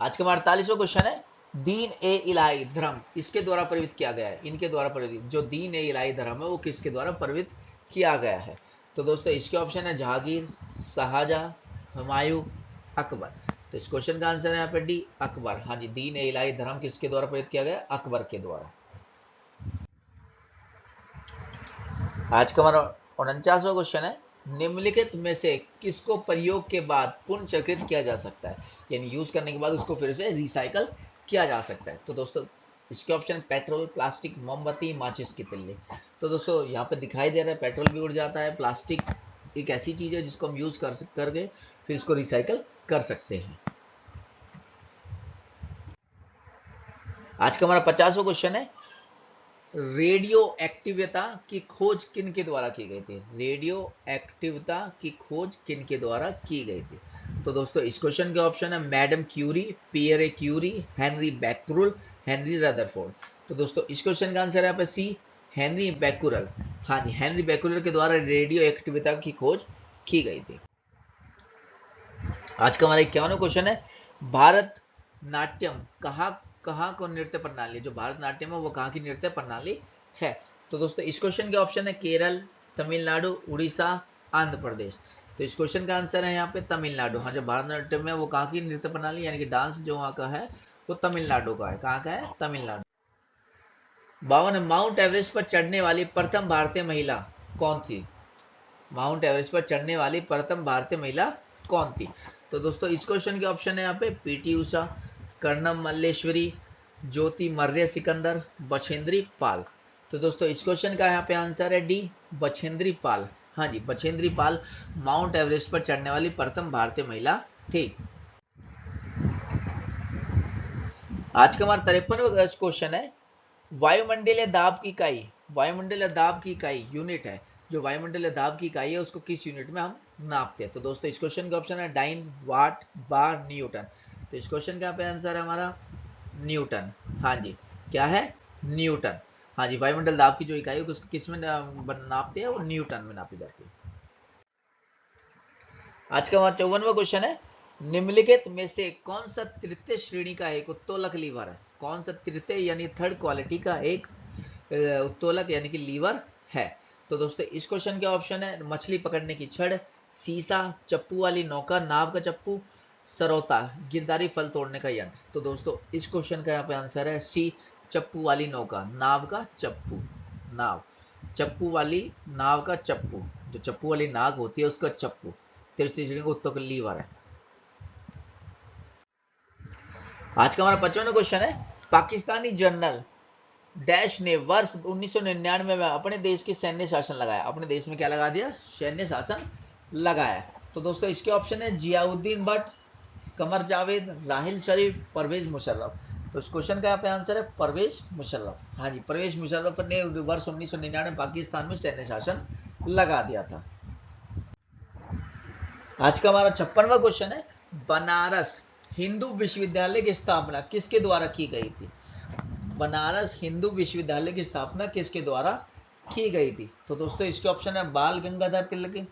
आज का 48वां क्वेश्चन है, दीन ए इलाही धर्म इसके द्वारा प्रवृत्त किया गया है, इनके द्वारा प्रवृत्त जो दीन ए इलाही धर्म है वो किसके द्वारा प्रवृत्त किया गया है? तो दोस्तों इसके ऑप्शन है जहांगीर, शाहजहां, हुमायूं, अकबर। तो इस क्वेश्चन का आंसर है यहाँ पे डी, अकबर। हाँ जी, दीन ए इलाही धर्म किसके द्वारा प्रवृत्त किया गया? अकबर के द्वारा। आज का हमारा 49वां क्वेश्चन है, निम्नलिखित में से किसको प्रयोग के बाद पुनर्चक्रित किया जा सकता है, यानी यूज करने के बाद उसको फिर से रिसाइकल किया जा सकता है? तो दोस्तों इसके ऑप्शन पेट्रोल, प्लास्टिक, मोमबत्ती, माचिस की तिल्ली। तो दोस्तों यहाँ पे दिखाई दे रहा है पेट्रोल भी उड़ जाता है, प्लास्टिक एक ऐसी चीज है जिसको हम यूज करके फिर इसको रिसाइकल कर सकते हैं। आज का हमारा 50वां क्वेश्चन है, रेडियो एक्टिविता की खोज किन के द्वारा की गई थी? रेडियो एक्टिविता की खोज किन के द्वारा की गई थी? तो दोस्तों इस क्वेश्चन के ऑप्शन है madame Curie, Pierre Curie, Henri Becquerel, Henri Rutherford. तो दोस्तों इस क्वेश्चन का आंसर है यहाँ पे सी, हेनरी बैकुरल। हाँ जी, हेनरी बैकुरल के द्वारा रेडियो एक्टिविता की खोज की गई थी। आज का हमारा 51वां क्वेश्चन है, भारत नाट्यम कहाँ को नृत्य प्रणाली, जो भारतनाट्यम है वो कहाँ की नृत्य प्रणाली है? तो दोस्तों इस क्वेश्चन के ऑप्शन है केरल, तमिलनाडु, उड़ीसा, आंध्र प्रदेश। तो इस क्वेश्चन का आंसर है यहाँ पे तमिलनाडु। हाँ, जो भारतनाट्यम है वो कहाँ की नृत्य प्रणाली यानी कि डांस जो वहाँ का है वो तमिलनाडु का है। कहाँ का है? तमिलनाडु। 52 माउंट एवरेस्ट पर चढ़ने वाली प्रथम भारतीय महिला कौन थी? माउंट एवरेस्ट पर चढ़ने वाली प्रथम भारतीय महिला कौन थी? तो दोस्तों इस क्वेश्चन के ऑप्शन है यहाँ पे पीटी उषा, कर्णम मल्लेश्वरी, ज्योति मर्र्य सिकंदर, बछेंद्री पाल। तो दोस्तों इस क्वेश्चन का यहाँ पे आंसर है डी, बछेंद्री पाल। हाँ जी, बछेंद्री पाल माउंट एवरेस्ट पर चढ़ने वाली प्रथम भारतीय महिला थी। आज का हमारा 53वां क्वेश्चन है, वायुमंडलीय दाब की इकाई, वायुमंडलीय दाब की इकाई यूनिट है, जो वायुमंडलीय दाब की इकाई है उसको किस यूनिट में हम नापते हैं? तो दोस्तों इस क्वेश्चन का ऑप्शन है डाइन, वाट, बार, न्यूटन। तो इस क्वेश्चन का पे आंसर है हमारा न्यूटन। हाँ जी, क्या है? न्यूटन। हाँ जी, वायुमंडल दाब की जो इकाई है उसको किस में नापते हैं? वो न्यूटन में नापी जाती है। आज का हमारा 54वां क्वेश्चन है, निम्नलिखित में से कौन सा तृतीय श्रेणी का एक उत्तोलक लीवर है? कौन सा तृतीय यानी थर्ड क्वालिटी का एक उत्तोलक यानी कि लीवर है? तो दोस्तों इस क्वेश्चन के ऑप्शन है मछली पकड़ने की छड़, सीसा, चप्पू वाली नौका, नाव का चप्पू, सरौता, गिरदारी फल तोड़ने का यंत्र। तो दोस्तों इस क्वेश्चन का यहाँ पे आंसर है सी, चप्पू वाली नौका, नाव का चप्पू। नाव, चप्पू वाली नाव का चप्पू, जो चप्पू वाली नाव होती है उसका चप्पू तृतीय श्रेणी का उत्तोलक लीवर है। आज का हमारा 55वां क्वेश्चन है, पाकिस्तानी जनरल डैश ने वर्ष 1999 में अपने देश की सैन्य शासन लगाया। अपने देश में क्या लगा दिया? सैन्य शासन लगाया। तो दोस्तों इसके ऑप्शन है जियाउद्दीन भट्ट, कमर जावेद, राहिल शरीफ, परवेज मुशर्रफ। तो इस क्वेश्चन का यहाँ पे आंसर है परवेज मुशर्रफ। हाँ जी, परवेज मुशर्रफ ने वर्ष 1999 में पाकिस्तान में सैन्य शासन लगा दिया था। आज का हमारा 56वां क्वेश्चन है, बनारस हिंदू विश्वविद्यालय की स्थापना किसके द्वारा की गई थी? बनारस हिंदू विश्वविद्यालय की स्थापना किसके द्वारा की गई थी? तो दोस्तों इसके ऑप्शन है बाल गंगाधर तिलक,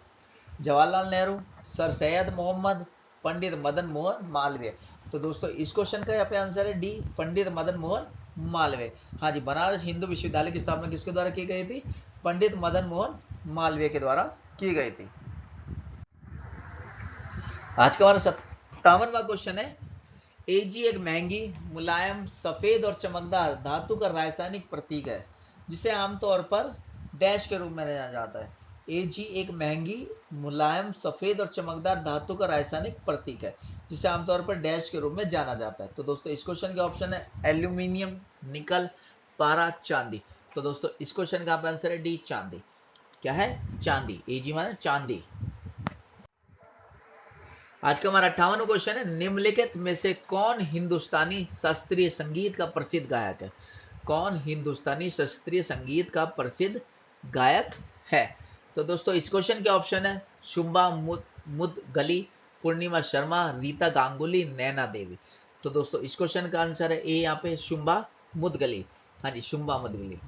जवाहरलाल नेहरू, सर सैयद मोहम्मद, पंडित मदन मोहन मालवीय। तो दोस्तों इस क्वेश्चन का यहाँ पे आंसर है डी, पंडित मदन मोहन मालवीय। हाँ जी, बनारस हिंदू विश्वविद्यालय की स्थापना किसके द्वारा की गई थी? पंडित मदन मोहन मालवीय के द्वारा की गई थी। आज का हमारा 57वां क्वेश्चन है, एजी एक महंगी, मुलायम, सफेद और चमकदार धातु का रासायनिक प्रतीक है जिसे आमतौर पर डैश के रूप में जाना जाता है। एजी एक महंगी, मुलायम, सफेद और चमकदार धातु का रासायनिक प्रतीक है जिसे आमतौर पर डैश के रूप में जाना जाता है। तो दोस्तों इस क्वेश्चन के ऑप्शन है एल्यूमिनियम, निकल, पारा, चांदी। तो दोस्तों इस क्वेश्चन का आंसर है डी, चांदी। क्या है? चांदी। एजी माने चांदी। आज का हमारा 58वां क्वेश्चन है, निम्नलिखित में से कौन हिंदुस्तानी शास्त्रीय संगीत का प्रसिद्ध गायक है? कौन हिंदुस्तानी शास्त्रीय संगीत का प्रसिद्ध गायक है? तो दोस्तों इस क्वेश्चन के ऑप्शन है शुंबा मुदगली, पूर्णिमा शर्मा, रीता गांगुली, नैना देवी। तो दोस्तों इस क्वेश्चन का आंसर है ए यहाँ पे शुंबा मुदगली। हाँ जी, शुंबा मुदगली।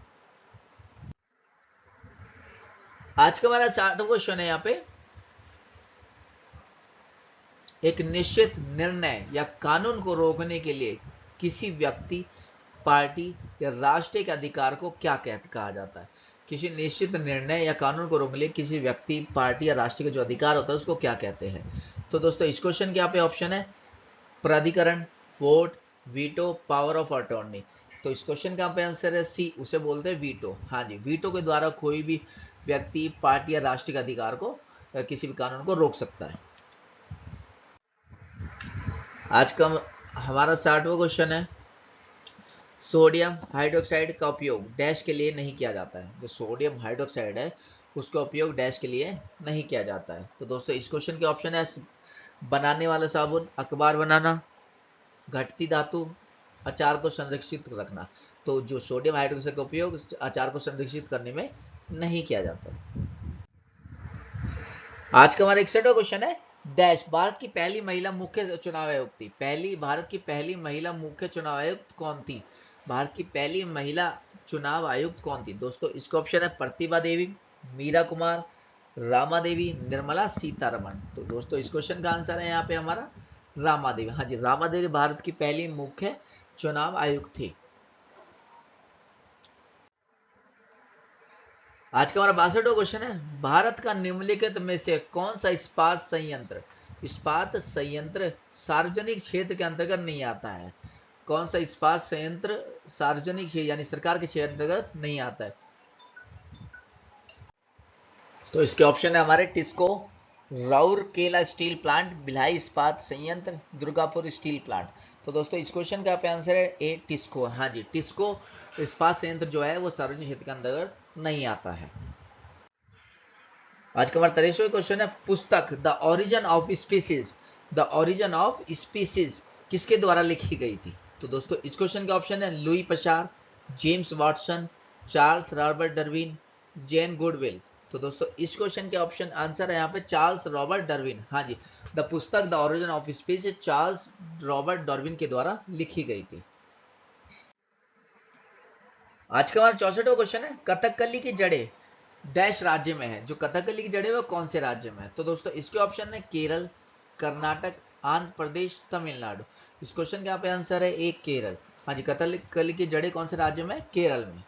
आज का हमारा 60वां क्वेश्चन है यहाँ पे, एक निश्चित निर्णय या कानून को रोकने के लिए किसी व्यक्ति, पार्टी या राष्ट्र के अधिकार को क्या कहा जाता है? किसी निश्चित निर्णय या कानून को रोकने के लिए किसी व्यक्ति, पार्टी या राष्ट्र का जो अधिकार होता है उसको क्या कहते हैं? तो दोस्तों इस क्वेश्चन के यहाँ पे ऑप्शन है प्राधिकरण, vote, veto, power of attorney. तो इस क्वेश्चन का आंसर है सी, उसे बोलते हैं वीटो। हाँ जी, वीटो के द्वारा कोई भी व्यक्ति, पार्टी या राष्ट्र के अधिकार को, किसी भी कानून को रोक सकता है। आज का हमारा 60वां क्वेश्चन है, सोडियम हाइड्रोक्साइड का उपयोग डैश के लिए नहीं किया जाता है। जो सोडियम हाइड्रोक्साइड है उसका उपयोग डैश के लिए नहीं किया जाता है। तो दोस्तों इस क्वेश्चन के ऑप्शन है बनाने वाला साबुन, अखबार बनाना, घटती धातु, अचार को संरक्षित रखना। तो जो सोडियम हाइड्रोक्साइड का उपयोग अचार को संरक्षित करने में नहीं किया जाता है। आज का हमारा 61वां क्वेश्चन है, डैश भारत की पहली महिला मुख्य चुनाव आयुक्त थी। भारत की पहली महिला मुख्य चुनाव आयुक्त कौन थी? भारत की पहली महिला चुनाव आयुक्त कौन थी? दोस्तों इसका ऑप्शन है प्रतिभा देवी, मीरा कुमार, रामा देवी, निर्मला सीतारमण। तो दोस्तों इस क्वेश्चन का आंसर है यहाँ पे हमारा रामा देवी। हाँ जी, रामा देवी भारत की पहली मुख्य चुनाव आयुक्त थी। आज का हमारा 62वां क्वेश्चन है, भारत का निम्नलिखित में से कौन सा इस्पात संयंत्र सार्वजनिक क्षेत्र के अंतर्गत नहीं आता है? कौन सा इस्पात संयंत्र सार्वजनिक क्षेत्र यानी सरकार के क्षेत्र अंतर्गत नहीं आता है? तो इसके ऑप्शन है हमारे टिस्को, राउरकेला स्टील प्लांट, भिलाई इस्पात संयंत्र, दुर्गापुर स्टील प्लांट। तो दोस्तों इस क्वेश्चन का आपका आंसर है ए टिस्को। हाँ जी, टिस्को इस्पात संयंत्र जो है वो सार्वजनिक क्षेत्र के अंतर्गत नहीं आता है। आज का हमारा 23वां क्वेश्चन है, पुस्तक the origin of species, the origin of species किसके द्वारा लिखी गई थी? तो दोस्तों इस क्वेश्चन का ऑप्शन है Louis Pasteur, James Watson, Charles Robert Darwin, Jane Goodall. तो दोस्तों इस क्वेश्चन के ऑप्शन आंसर है यहाँ पे चार्ल्स रॉबर्ट डार्विन। हाँ जी, द पुस्तक the origin of species Charles Robert Darwin के द्वारा लिखी गई थी। आज का हमारा 64वां क्वेश्चन है, कथकली की जड़ें डैश राज्य में है। जो कथकली की जड़ें वो कौन से राज्य में है? तो दोस्तों इसके ऑप्शन है केरल, कर्नाटक, आंध्र प्रदेश, तमिलनाडु। इस क्वेश्चन का यहाँ पे आंसर है एक केरल। हाँ जी, कथकली की जड़ें कौन से राज्य में? केरल में।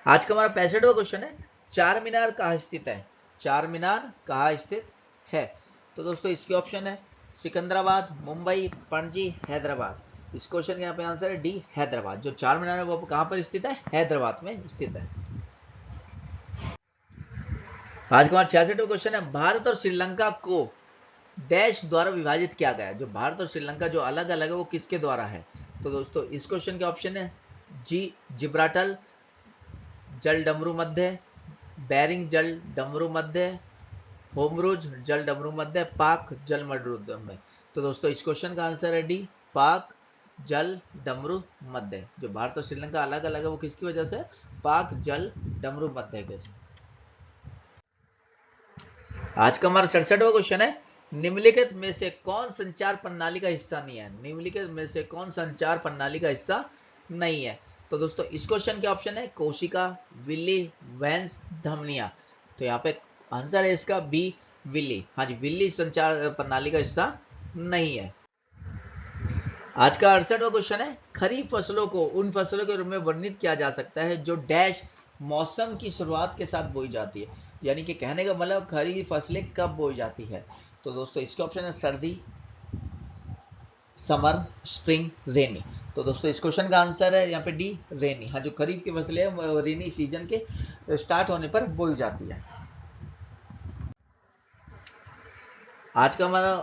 आज का हमारा 65वां क्वेश्चन है, चार मीनार कहाँ स्थित है? चार मीनार कहाँ स्थित है? तो दोस्तों इसके ऑप्शन है सिकंदराबाद, मुंबई, पणजी, हैदराबाद। इस क्वेश्चन का यहाँ पे आंसर है डी हैदराबाद। जो चार मीनार है वो कहाँ पर स्थित है? हैदराबाद में स्थित है। आज का हमारा 66वां क्वेश्चन है, भारत और श्रीलंका को डैश द्वारा विभाजित किया गया। जो भारत और श्रीलंका जो अलग अलग है वो किसके द्वारा है? तो दोस्तों इस क्वेश्चन के ऑप्शन है जी जिब्राल्टर जल डमरू मध्य, बेरिंग जल डमरू मध्य, होमरुज जल डमरू मध्य, पाक जल मडरू मध्य। तो दोस्तों इस क्वेश्चन का आंसर है डी पाक जल डमरू मध्य। जो भारत और श्रीलंका अलग अलग है वो किसकी वजह से? पाक जल डमरू मध्य के। आज का हमारा 67वां क्वेश्चन है, निम्नलिखित में से कौन संचार प्रणाली का हिस्सा नहीं है? निम्नलिखित में से कौन संचार प्रणाली का हिस्सा नहीं है? तो दोस्तों इस क्वेश्चन के ऑप्शन है कोशिका, विल्ली, वेंस, धमनिया। तो यहाँ पे आंसर है इसका बी विल्ली। हाँ जी, विल्ली संचार प्रणाली का हिस्सा नहीं है। आज का 68वां क्वेश्चन है, खरीफ फसलों को उन फसलों के रूप में वर्णित किया जा सकता है जो डैश मौसम की शुरुआत के साथ बोई जाती है। यानी कि कहने का मतलब खरीफ फसलें कब बोई जाती है? तो दोस्तों इसके ऑप्शन है सर्दी, समर, स्प्रिंग, रेनी। तो दोस्तों इस क्वेश्चन का आंसर है यहाँ पे डी रेनी। हाँ, जो खरीफ की फसलें हैं रेनी सीजन के स्टार्ट होने पर बोई जाती है। आज का हमारा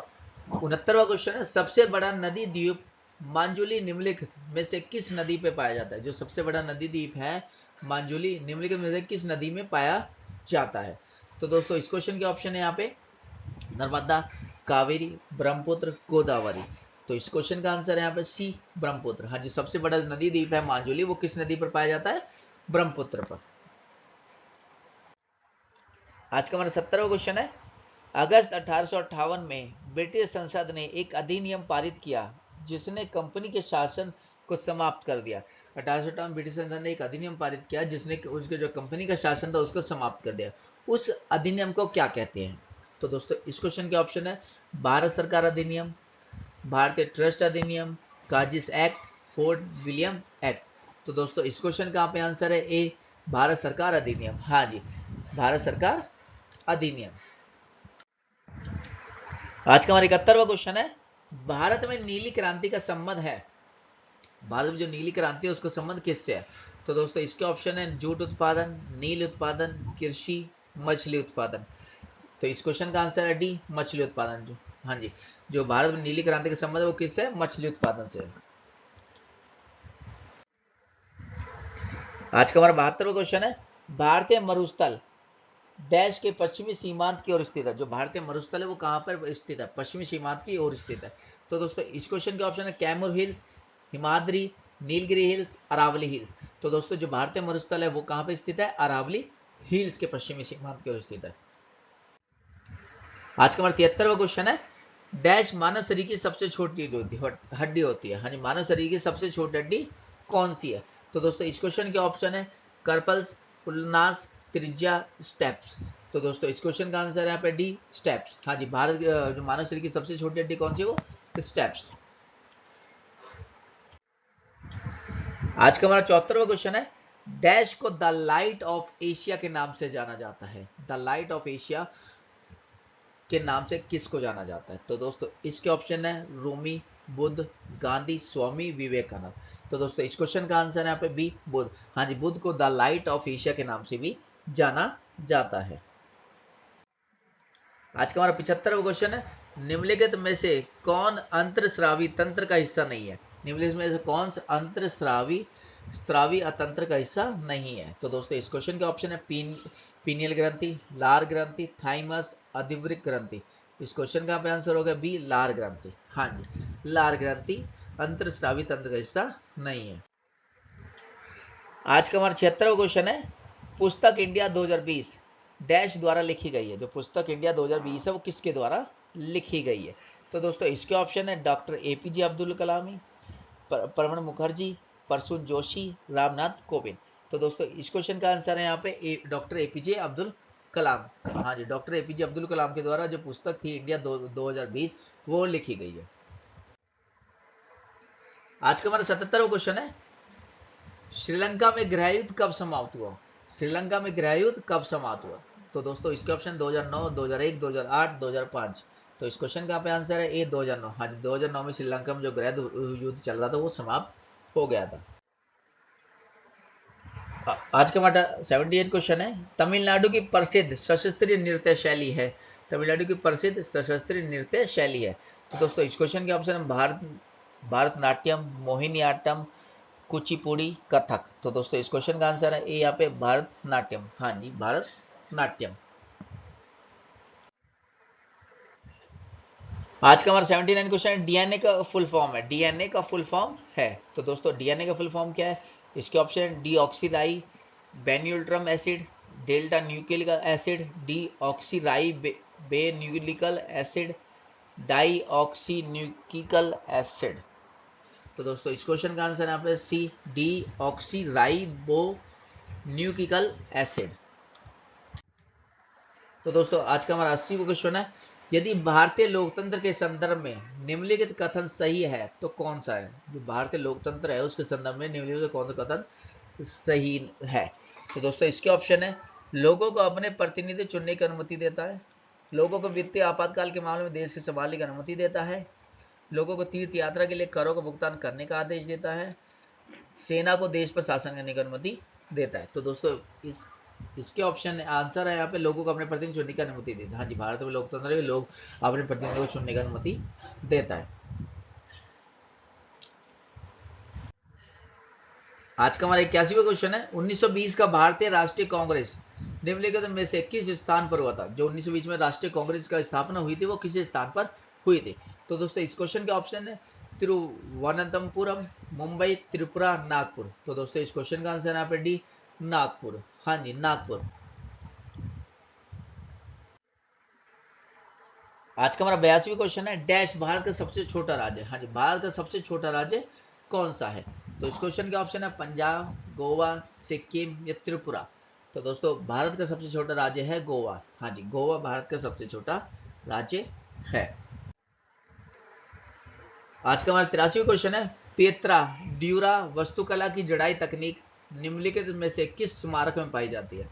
69वां क्वेश्चन है, सबसे बड़ा नदी द्वीप मांजुली निम्नलिखित में से किस नदी पे पाया जाता है? जो सबसे बड़ा नदी द्वीप है मांजुली निम्नलिखित में से किस नदी में पाया जाता है? तो दोस्तों इस क्वेश्चन के ऑप्शन है यहाँ पे नर्मदा, कावेरी, ब्रह्मपुत्र, गोदावरी। तो इस क्वेश्चन का आंसर है यहाँ पे सी ब्रह्मपुत्र। हाँ जी, सबसे बड़ा नदी द्वीप है मांजुली, वो किस नदी पर पाया जाता है? ब्रह्मपुत्र पर। आज का हमारा 70वां क्वेश्चन है, अगस्त 1858 में ब्रिटिश संसद ने एक अधिनियम पारित किया जिसने कंपनी के शासन को समाप्त कर दिया। 1858 ब्रिटिश संसद ने एक अधिनियम पारित किया जिसने उसके जो कंपनी का शासन था उसको समाप्त कर दिया। उस अधिनियम को क्या कहते हैं? तो दोस्तों इस क्वेश्चन के ऑप्शन है भारत सरकार अधिनियम, भारतीय ट्रस्ट अधिनियम, काजिस एक्ट, फोर्ट विलियम एक्ट। तो दोस्तों इस क्वेश्चन का पे आंसर है ए भारत सरकार अधिनियम। हाँ जी, भारत सरकार अधिनियम। आज का हमारा 71वां क्वेश्चन है, भारत में नीली क्रांति का संबंध है। भारत में जो नीली क्रांति है उसका संबंध किससे है? तो दोस्तों इसके ऑप्शन है जूट उत्पादन, नील उत्पादन, कृषि, मछली उत्पादन। तो इस क्वेश्चन का आंसर है डी मछली उत्पादन। जो हाँ जी, जो भारत में नीली क्रांति का संबंध है वो किससे है? मछली उत्पादन से। आज का हमारा 72वां क्वेश्चन है, भारतीय मरुस्थल डैश के पश्चिमी सीमांत की ओर स्थित है। जो भारतीय मरुस्थल है वो कहां पर स्थित है? पश्चिमी सीमांत की ओर स्थित है। तो दोस्तों इस क्वेश्चन के ऑप्शन है Kaimur hills, Himadri, Nilgiri hills, Aravalli hills. तो दोस्तों जो भारतीय मरुस्थल है वो कहां पर स्थित है? अरावली हिल्स के पश्चिमी सीमांत की ओर स्थित है। आज का हमारा 73वां क्वेश्चन है, डैश मानव शरीर की सबसे छोटी हड्डी होती है। हाँ जी, मानव शरीर की सबसे छोटी हड्डी कौन सी है? तो दोस्तों इस क्वेश्चन के ऑप्शन है कार्पल्स, उल्नास, त्रिज्या, स्टेप्स। तो दोस्तों इस क्वेश्चन का आंसर है यहाँ पे डी स्टेप्स। हाँ जी, भारत जो मानव शरीर की सबसे छोटी हड्डी कौन सी है? वो स्टेप्स। आज का हमारा 74वां क्वेश्चन है, डैश को द लाइट ऑफ एशिया के नाम से जाना जाता है। द लाइट ऑफ एशिया के नाम से किसको जाना जाता है? तो दोस्तों इसके ऑप्शन है रूमी, बुद्ध, गांधी, स्वामी विवेकानंद। तो दोस्तों इस क्वेश्चन का आंसर है यहाँ पे बी, बुद्ध। हाँ जी, बुद्ध को द लाइट ऑफ एशिया के नाम से भी जाना जाता है। आज का हमारा 75वां क्वेश्चन है, निम्नलिखित में से कौन अंतरस्रावी तंत्र का हिस्सा नहीं है? निम्नलिखित में से कौन सा अंतरस्रावी स्रावी अतंत्र का हिस्सा नहीं है? तो दोस्तों इस क्वेश्चन का ऑप्शन है पीनियल ग्रंथि, लार ग्रंथि, थाइमस, अधिवृक्क ग्रंथि। इस क्वेश्चन का आंसर होगा बी, लार ग्रंथि। हाँ जी, लार ग्रंथि अंतरस्रावी तंत्र का हिस्सा नहीं है। आज का हमारा 76वां क्वेश्चन है, पुस्तक इंडिया 2020 डैश द्वारा लिखी गई है। जो पुस्तक इंडिया 2020 है वो किसके द्वारा लिखी गई है? तो दोस्तों इसके ऑप्शन है डॉक्टर एपीजे अब्दुल कलाम, प्रणब मुखर्जी, प्रसून जोशी, रामनाथ कोविंद। तो दोस्तों इस क्वेश्चन का आंसर है यहाँ पे डॉक्टर एपीजे अब्दुल कलाम। हाँ जी, डॉक्टर एपीजे अब्दुल कलाम के द्वारा जो पुस्तक थी इंडिया 2020 वो लिखी गई है। आज का हमारा 77वां क्वेश्चन है, श्रीलंका में गृहयुद्ध कब समाप्त हुआ? श्रीलंका में गृहयुद्ध कब समाप्त हुआ? तो दोस्तों इसके ऑप्शन 2009, 2001, 2008, 2005। तो इस क्वेश्चन का आंसर है ए, 2009। हाँ जी, 2009 में श्रीलंका में जो गृह युद्ध चल रहा था वो समाप्त हो गया था। आज का हमारा 78 क्वेश्चन है, तमिलनाडु की प्रसिद्ध सशस्त्रीय नृत्य शैली है। तमिलनाडु की प्रसिद्ध सशस्त्रीय नृत्य शैली है। तो दोस्तों इस क्वेश्चन के ऑप्शन है भारतनाट्यम, मोहिनीअट्टम, कुचिपुड़ी, कथक। तो दोस्तों इस क्वेश्चन का आंसर है ए यहाँ पे भारतनाट्यम। हाँ जी, भारतनाट्यम। आज का हमारा 79 क्वेश्चन डीएनए का फुल फॉर्म है। डीएनए का फुल फॉर्म है। तो दोस्तों डीएनए का फुल फॉर्म क्या है? इसके option deoxyribonucleic acid, delta nucleic acid, deoxyribonucleic acid, dioxy nucleic acid. तो दोस्तों इस क्वेश्चन का आंसर यहाँ पे सी, डीऑक्सीराइबो न्यूक्लिकल एसिड। तो दोस्तों आज का हमारा 80वां क्वेश्चन है, यदि भारतीय लोकतंत्र के संदर्भ में निम्नलिखित कथन सही है तो कौन सा है? जो भारतीय लोकतंत्र है उसके संदर्भ में निम्नलिखित कौन सा कथन सही है? तो दोस्तों इसके ऑप्शन है, लोगों को अपने प्रतिनिधि चुनने की अनुमति देता है, लोगों को वित्तीय आपातकाल के मामले में देश के संभालने की अनुमति देता है, लोगों को तीर्थ यात्रा के लिए करों का भुगतान करने का आदेश देता है, सेना को देश पर शासन करने की अनुमति देता है। तो दोस्तों इसके ऑप्शन आंसर है यहाँ पे लोगों को अपने प्रतिनिधि चुनने की अनुमति देता है। हाँ जी, भारत में लोकतंत्र है, लोग अपने प्रतिनिधि को चुनने की अनुमति देता है। आज का हमारा 81वां क्वेश्चन है, 1920 का भारतीय राष्ट्रीय कांग्रेस निम्नलिखित में से किस स्थान पर हुआ था? जो 1920 में राष्ट्रीय कांग्रेस का स्थापना हुई थी वो किस स्थान पर हुई थी? तो दोस्तों इस क्वेश्चन के ऑप्शन है तिरुवनंतपुरम, मुंबई, त्रिपुरा, नागपुर। तो दोस्तों इस क्वेश्चन का आंसर यहाँ पे डी, नागपुर। हाँ जी, नागपुर। आज का हमारा 82वां क्वेश्चन है, डैश भारत का सबसे छोटा राज्य। हाँ जी, भारत का सबसे छोटा राज्य कौन सा है? तो इस क्वेश्चन के ऑप्शन है पंजाब, गोवा, सिक्किम या त्रिपुरा। तो दोस्तों भारत का सबसे छोटा राज्य है गोवा। हाँ जी, गोवा भारत का सबसे छोटा राज्य है। आज का हमारा 83वां क्वेश्चन है, पेत्रा ड्यूरा वास्तुकला की जड़ाई तकनीक निम्नलिखित में से किस स्मारक में पाई जाती है?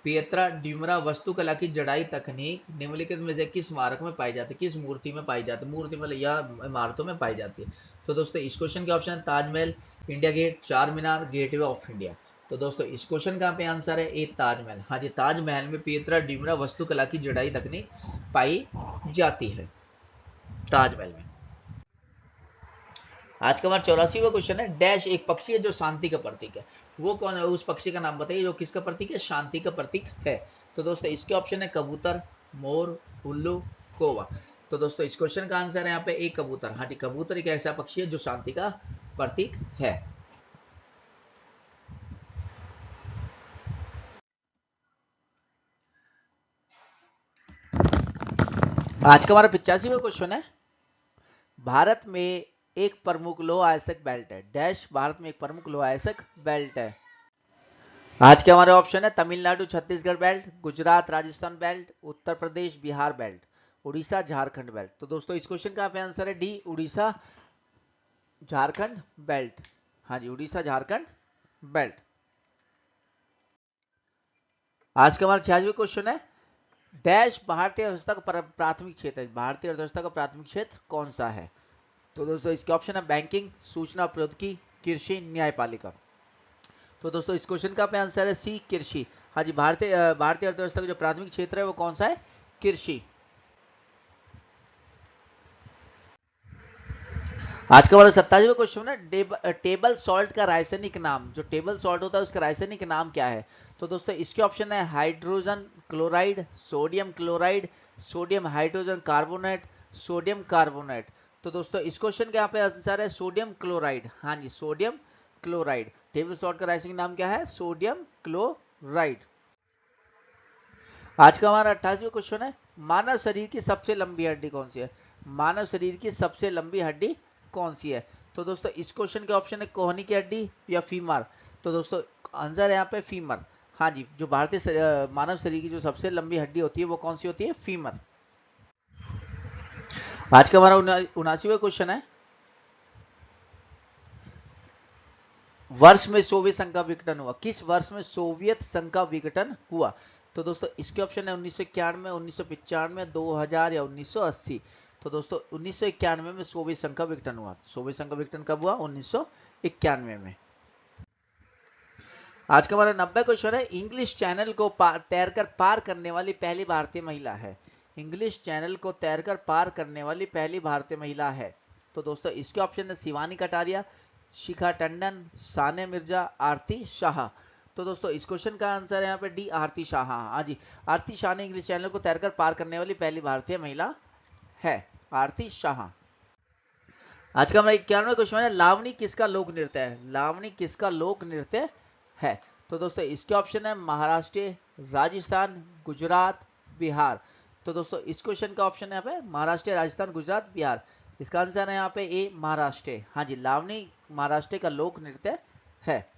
पियत्रा ड्यूमरा वास्तुकला की जड़ाई तकनीक निम्नलिखित में से किस स्मारक में पाई जाती है? किस मूर्ति में पाई जाती है? मूर्ति मतलब या इमारतों में पाई जाती है। तो दोस्तों इस क्वेश्चन के ऑप्शन ताजमहल, इंडिया गेट, चार मीनार, गेटवे ऑफ इंडिया। तो दोस्तों इस क्वेश्चन का पे आंसर है ए, ताजमहल। हाँ जी, ताजमहल में पियत्रा ड्यूमरा वास्तुकला की जड़ाई तकनीक पाई जाती है, ताजमहल में। आज का हमारा 84वां क्वेश्चन है, डैश एक पक्षी है जो शांति का प्रतीक है। वो कौन है? उस पक्षी का नाम बताइए जो किसका प्रतीक है? शांति का प्रतीक है। तो दोस्तों इसके ऑप्शन है कबूतर, मोर, उल्लू, कौवा। तो दोस्तों इस क्वेश्चन का आंसर है यहाँ पे एक, कबूतर। हाँ जी, कबूतर एक ऐसा पक्षी है जो शांति का प्रतीक है। आज का हमारा 85वां क्वेश्चन है, भारत में एक प्रमुख लौह अयस्क बेल्ट है। डैश भारत में एक प्रमुख लौह अयस्क बेल्ट है। आज के हमारे ऑप्शन है Tamil Nadu Chhattisgarh belt, Gujarat Rajasthan belt, Uttar Pradesh Bihar belt, Orissa Jharkhand belt. तो दोस्तों इस क्वेश्चन का आंसर है डी, उड़ीसा झारखंड बेल्ट। हाँ जी, उड़ीसा झारखंड बेल्ट। आज का हमारा 86वां क्वेश्चन है, डैश भारतीय अर्थव्यवस्था का प्राथमिक क्षेत्र है। भारतीय अर्थव्यवस्था का प्राथमिक क्षेत्र कौन सा है? तो दोस्तों इसके ऑप्शन है बैंकिंग, सूचना प्रौद्योगिकी, कृषि, न्यायपालिका। तो दोस्तों इस क्वेश्चन का अपना आंसर है सी, कृषि। हाँ जी, भारतीय अर्थव्यवस्था का जो प्राथमिक क्षेत्र है वो कौन सा है? कृषि। आज का हमारा 27वां क्वेश्चन है टेबल सॉल्ट का रासायनिक नाम। जो टेबल सॉल्ट होता है उसका रासायनिक नाम क्या है? तो दोस्तों इसके ऑप्शन है hydrogen chloride, sodium chloride, sodium hydrogen carbonate, sodium carbonate. तो दोस्तों इस क्वेश्चन के यहाँ पे आंसर है सोडियम क्लोराइड। हाँ जी, सोडियम क्लोराइड। टेबल सॉल्ट का रासायनिक नाम क्या है? Sodium chloride. आज का हमारा 28वां क्वेश्चन है मानव शरीर की सबसे लंबी हड्डी कौन सी है? मानव शरीर की सबसे लंबी हड्डी कौन सी है? तो दोस्तों इस क्वेश्चन के ऑप्शन है कोहनी की हड्डी या फीमर। तो दोस्तों आंसर है यहाँ पे फीमर। हाँ जी, जो मानव शरीर की जो सबसे लंबी हड्डी होती है वो कौन सी होती है? फीमर। आज का हमारा 79वां क्वेश्चन है वर्ष में सोवियत संघ का विघटन हुआ। किस वर्ष में सोवियत संघ का विघटन हुआ? तो दोस्तों इसके ऑप्शन है 1991, 1995, 2000 या 1980। तो दोस्तों 1991 में सोवियत संघ का विघटन हुआ। सोवियत संघ का विघटन कब हुआ? 1991 में। आज का हमारा 90 क्वेश्चन है इंग्लिश चैनल को तैरकर पार करने वाली पहली भारतीय महिला है। इंग्लिश चैनल को तैरकर पार करने वाली पहली भारतीय महिला है। तो दोस्तों इसके ऑप्शन है शिवानी कटारिया, शिखा टंडन, सानिया मिर्जा, आरती शाह। तो दोस्तों इस क्वेश्चन का आंसर है यहाँ पे डी, आरती शाह। हाँ जी, आरती शाह ने इंग्लिश चैनल को तैरकर पार करने वाली पहली भारतीय महिला है, आरती शाह। आज का हमारा 91वां क्वेश्चन है लावनी किसका लोक नृत्य है? लावनी किसका लोक नृत्य है? तो दोस्तों इसके ऑप्शन है महाराष्ट्र, राजस्थान, गुजरात, बिहार। तो दोस्तों इस क्वेश्चन का ऑप्शन है यहाँ पे महाराष्ट्र, राजस्थान, गुजरात, बिहार। इसका आंसर है यहाँ पे ए, महाराष्ट्र। हाँ जी, लावनी महाराष्ट्र का लोक नृत्य है।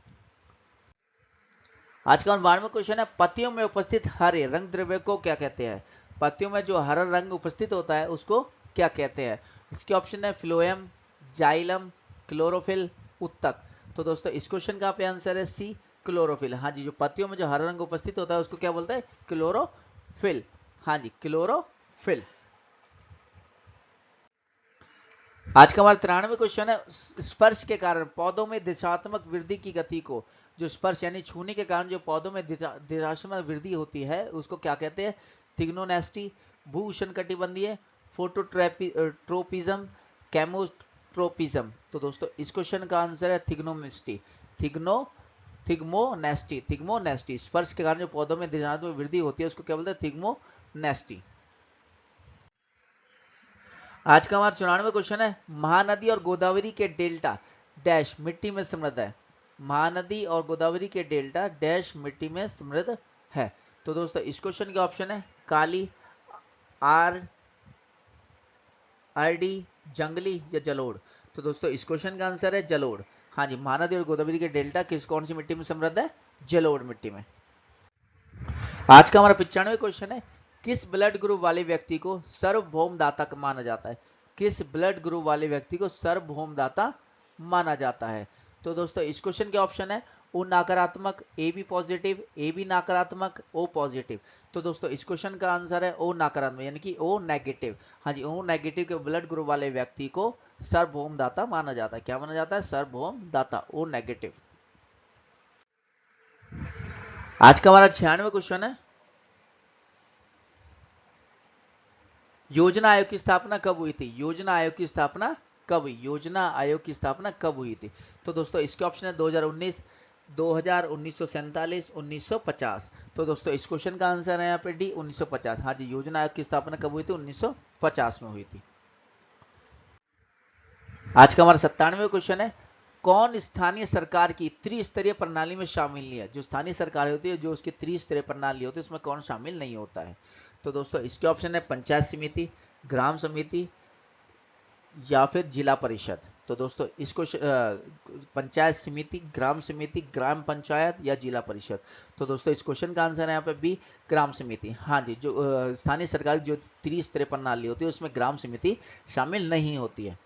आज का 92वां क्वेश्चन है पत्तियों में उपस्थित हरे रंग द्रव्य को क्या कहते हैं? पत्तियों में जो हरा रंग उपस्थित होता है उसको क्या कहते हैं? इसके ऑप्शन है फ्लोएम, जाइलम, क्लोरोफिल, उत्तक। तो दोस्तों इस क्वेश्चन का पे आंसर है सी, क्लोरोफिल। हाँ जी, जो पत्तियों में जो हरा रंग उपस्थित होता है उसको क्या बोलते हैं? क्लोरोफिल। हाँ जी, क्लोरोफिल। आज का हमारा 93वां क्वेश्चन है स्पर्श के कारण पौधों में दिशात्मक वृद्धि की गति को, जो स्पर्श यानी छूने के कारण जो पौधों में दिशात्मक वृद्धि होती है उसको क्या कहते हैं? थिग्नोनेस्टी, भू उष्णकटिबंधीय, फोटोट्रोपिज्म, कैमोट्रोपिज्म। तो दोस्तों इस क्वेश्चन का आंसर है थिग्नोमिस्टी, थिग्मोनेस्टी, थिग्मोनेस्टी। स्पर्श के कारण जो पौधों में दिशात्मक वृद्धि होती है उसको क्या बोलते हैं? थिग्मोनेस्टी। आज का हमारा 94वां क्वेश्चन है महानदी और गोदावरी के डेल्टा डैश मिट्टी में समृद्ध है। महानदी और गोदावरी के डेल्टा डैश मिट्टी में समृद्ध है। तो दोस्तों इस क्वेश्चन के ऑप्शन है काली, आर आरडी, जंगली या जलोढ़। तो दोस्तों इस क्वेश्चन का आंसर है जलोढ़। हाँ जी, महानदी और गोदावरी के डेल्टा कौन सी मिट्टी में समृद्ध है? जलोढ़ मिट्टी में। आज का हमारा 95वां क्वेश्चन है किस ब्लड ग्रुप वाले व्यक्ति को सार्वभौम दाता माना जाता है? किस ब्लड ग्रुप वाले व्यक्ति को सार्वभौम दाता माना जाता है? तो दोस्तों इस क्वेश्चन के ऑप्शन है ओ नकारात्मक, A B positive, A B नकारात्मक, ओ पॉजिटिव। तो दोस्तों इस क्वेश्चन का आंसर है ओ नकारात्मक यानी कि ओ नेगेटिव। हाँ जी, ओ नेगेटिव के ब्लड ग्रुप वाले व्यक्ति को सार्वभौम दाता माना जाता है। क्या माना जाता है? सार्वभौम दाता, ओ नेगेटिव। आज का हमारा 96वां क्वेश्चन है योजना आयोग की स्थापना कब हुई थी? योजना आयोग की स्थापना कब हुई? योजना आयोग की स्थापना कब हुई थी? तो दोस्तों इसके ऑप्शन है 2019, 2000, 1947, 1950। तो दोस्तों इस क्वेश्चन का आंसर है यहाँ पे डी, 1950। हाँ जी, योजना आयोग की स्थापना कब हुई थी? 1950 में हुई थी। आज का हमारा 97वां क्वेश्चन है कौन स्थानीय सरकार की त्रिस्तरीय प्रणाली में शामिल नहीं है? जो स्थानीय सरकार होती है, जो उसकी त्रिस्तरीय प्रणाली होती है, उसमें कौन शामिल नहीं होता है? तो दोस्तों इसके ऑप्शन है पंचायत समिति, ग्राम समिति या फिर जिला परिषद। तो दोस्तों इसको पंचायत समिति, ग्राम समिति, ग्राम पंचायत या जिला परिषद। तो दोस्तों इस क्वेश्चन का आंसर है यहाँ पे बी, ग्राम समिति। हाँ जी, जो स्थानीय सरकार जो त्रिस्तरीय प्रणाली होती है उसमें ग्राम समिति शामिल नहीं होती है।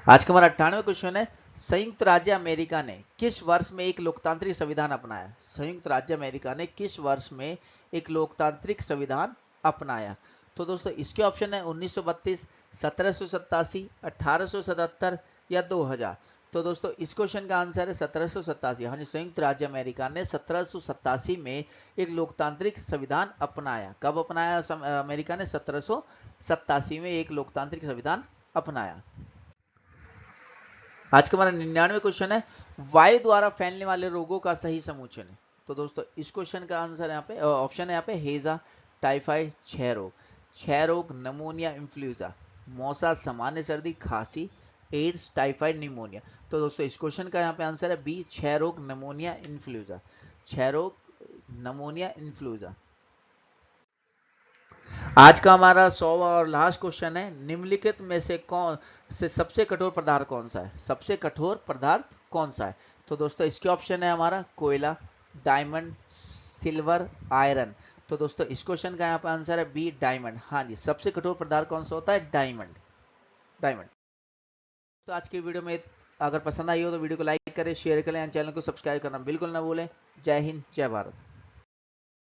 आज का हमारा 98वां क्वेश्चन है संयुक्त राज्य अमेरिका ने किस वर्ष में एक लोकतांत्रिक संविधान अपनाया? संयुक्त राज्य अमेरिका ने किस वर्ष में एक लोकतांत्रिक संविधान अपनाया? तो दोस्तों इसके ऑप्शन है 1932, 1787, 1877 या 2000। तो दोस्तों इस क्वेश्चन का आंसर है 1787। हाँ जी, संयुक्त राज्य अमेरिका ने 1787 में एक लोकतांत्रिक संविधान अपनाया। कब अपनाया अमेरिका ने? 1787 में एक लोकतांत्रिक संविधान अपनाया। आज का हमारा 99वां क्वेश्चन है, वायु द्वारा फैलने वाले रोगों का सही समूह चुनें। तो दोस्तों इस क्वेश्चन का आंसर यहाँ पे ऑप्शन है यहाँ पे हेजा, टाइफाइड, क्षय रोग, नमोनिया, इन्फ्लुएंजा, मौसा, सामान्य सर्दी, खांसी, एड्स, टाइफाइड, निमोनिया। तो दोस्तों इस क्वेश्चन का यहाँ पे आंसर है बी, क्षय रोग, नमोनिया, इन्फ्लुएंजा। क्षय रोग, नमोनिया, इन्फ्लुएंजा। आज का हमारा 100वां और लास्ट क्वेश्चन है, निम्नलिखित में से कौन से सबसे कठोर पदार्थ कौन सा है? सबसे कठोर पदार्थ कौन सा है? तो दोस्तों इसके ऑप्शन है हमारा कोयला, डायमंड, सिल्वर, आयरन। तो दोस्तों इस क्वेश्चन का यहाँ पर आंसर है बी, डायमंड। हाँ जी, सबसे कठोर पदार्थ कौन सा होता है? डायमंड। डायमंड। तो आज की वीडियो में अगर पसंद आई हो तो वीडियो को लाइक करें, शेयर करें, चैनल को सब्सक्राइब करना बिल्कुल ना भूलें। जय हिंद, जय भारत।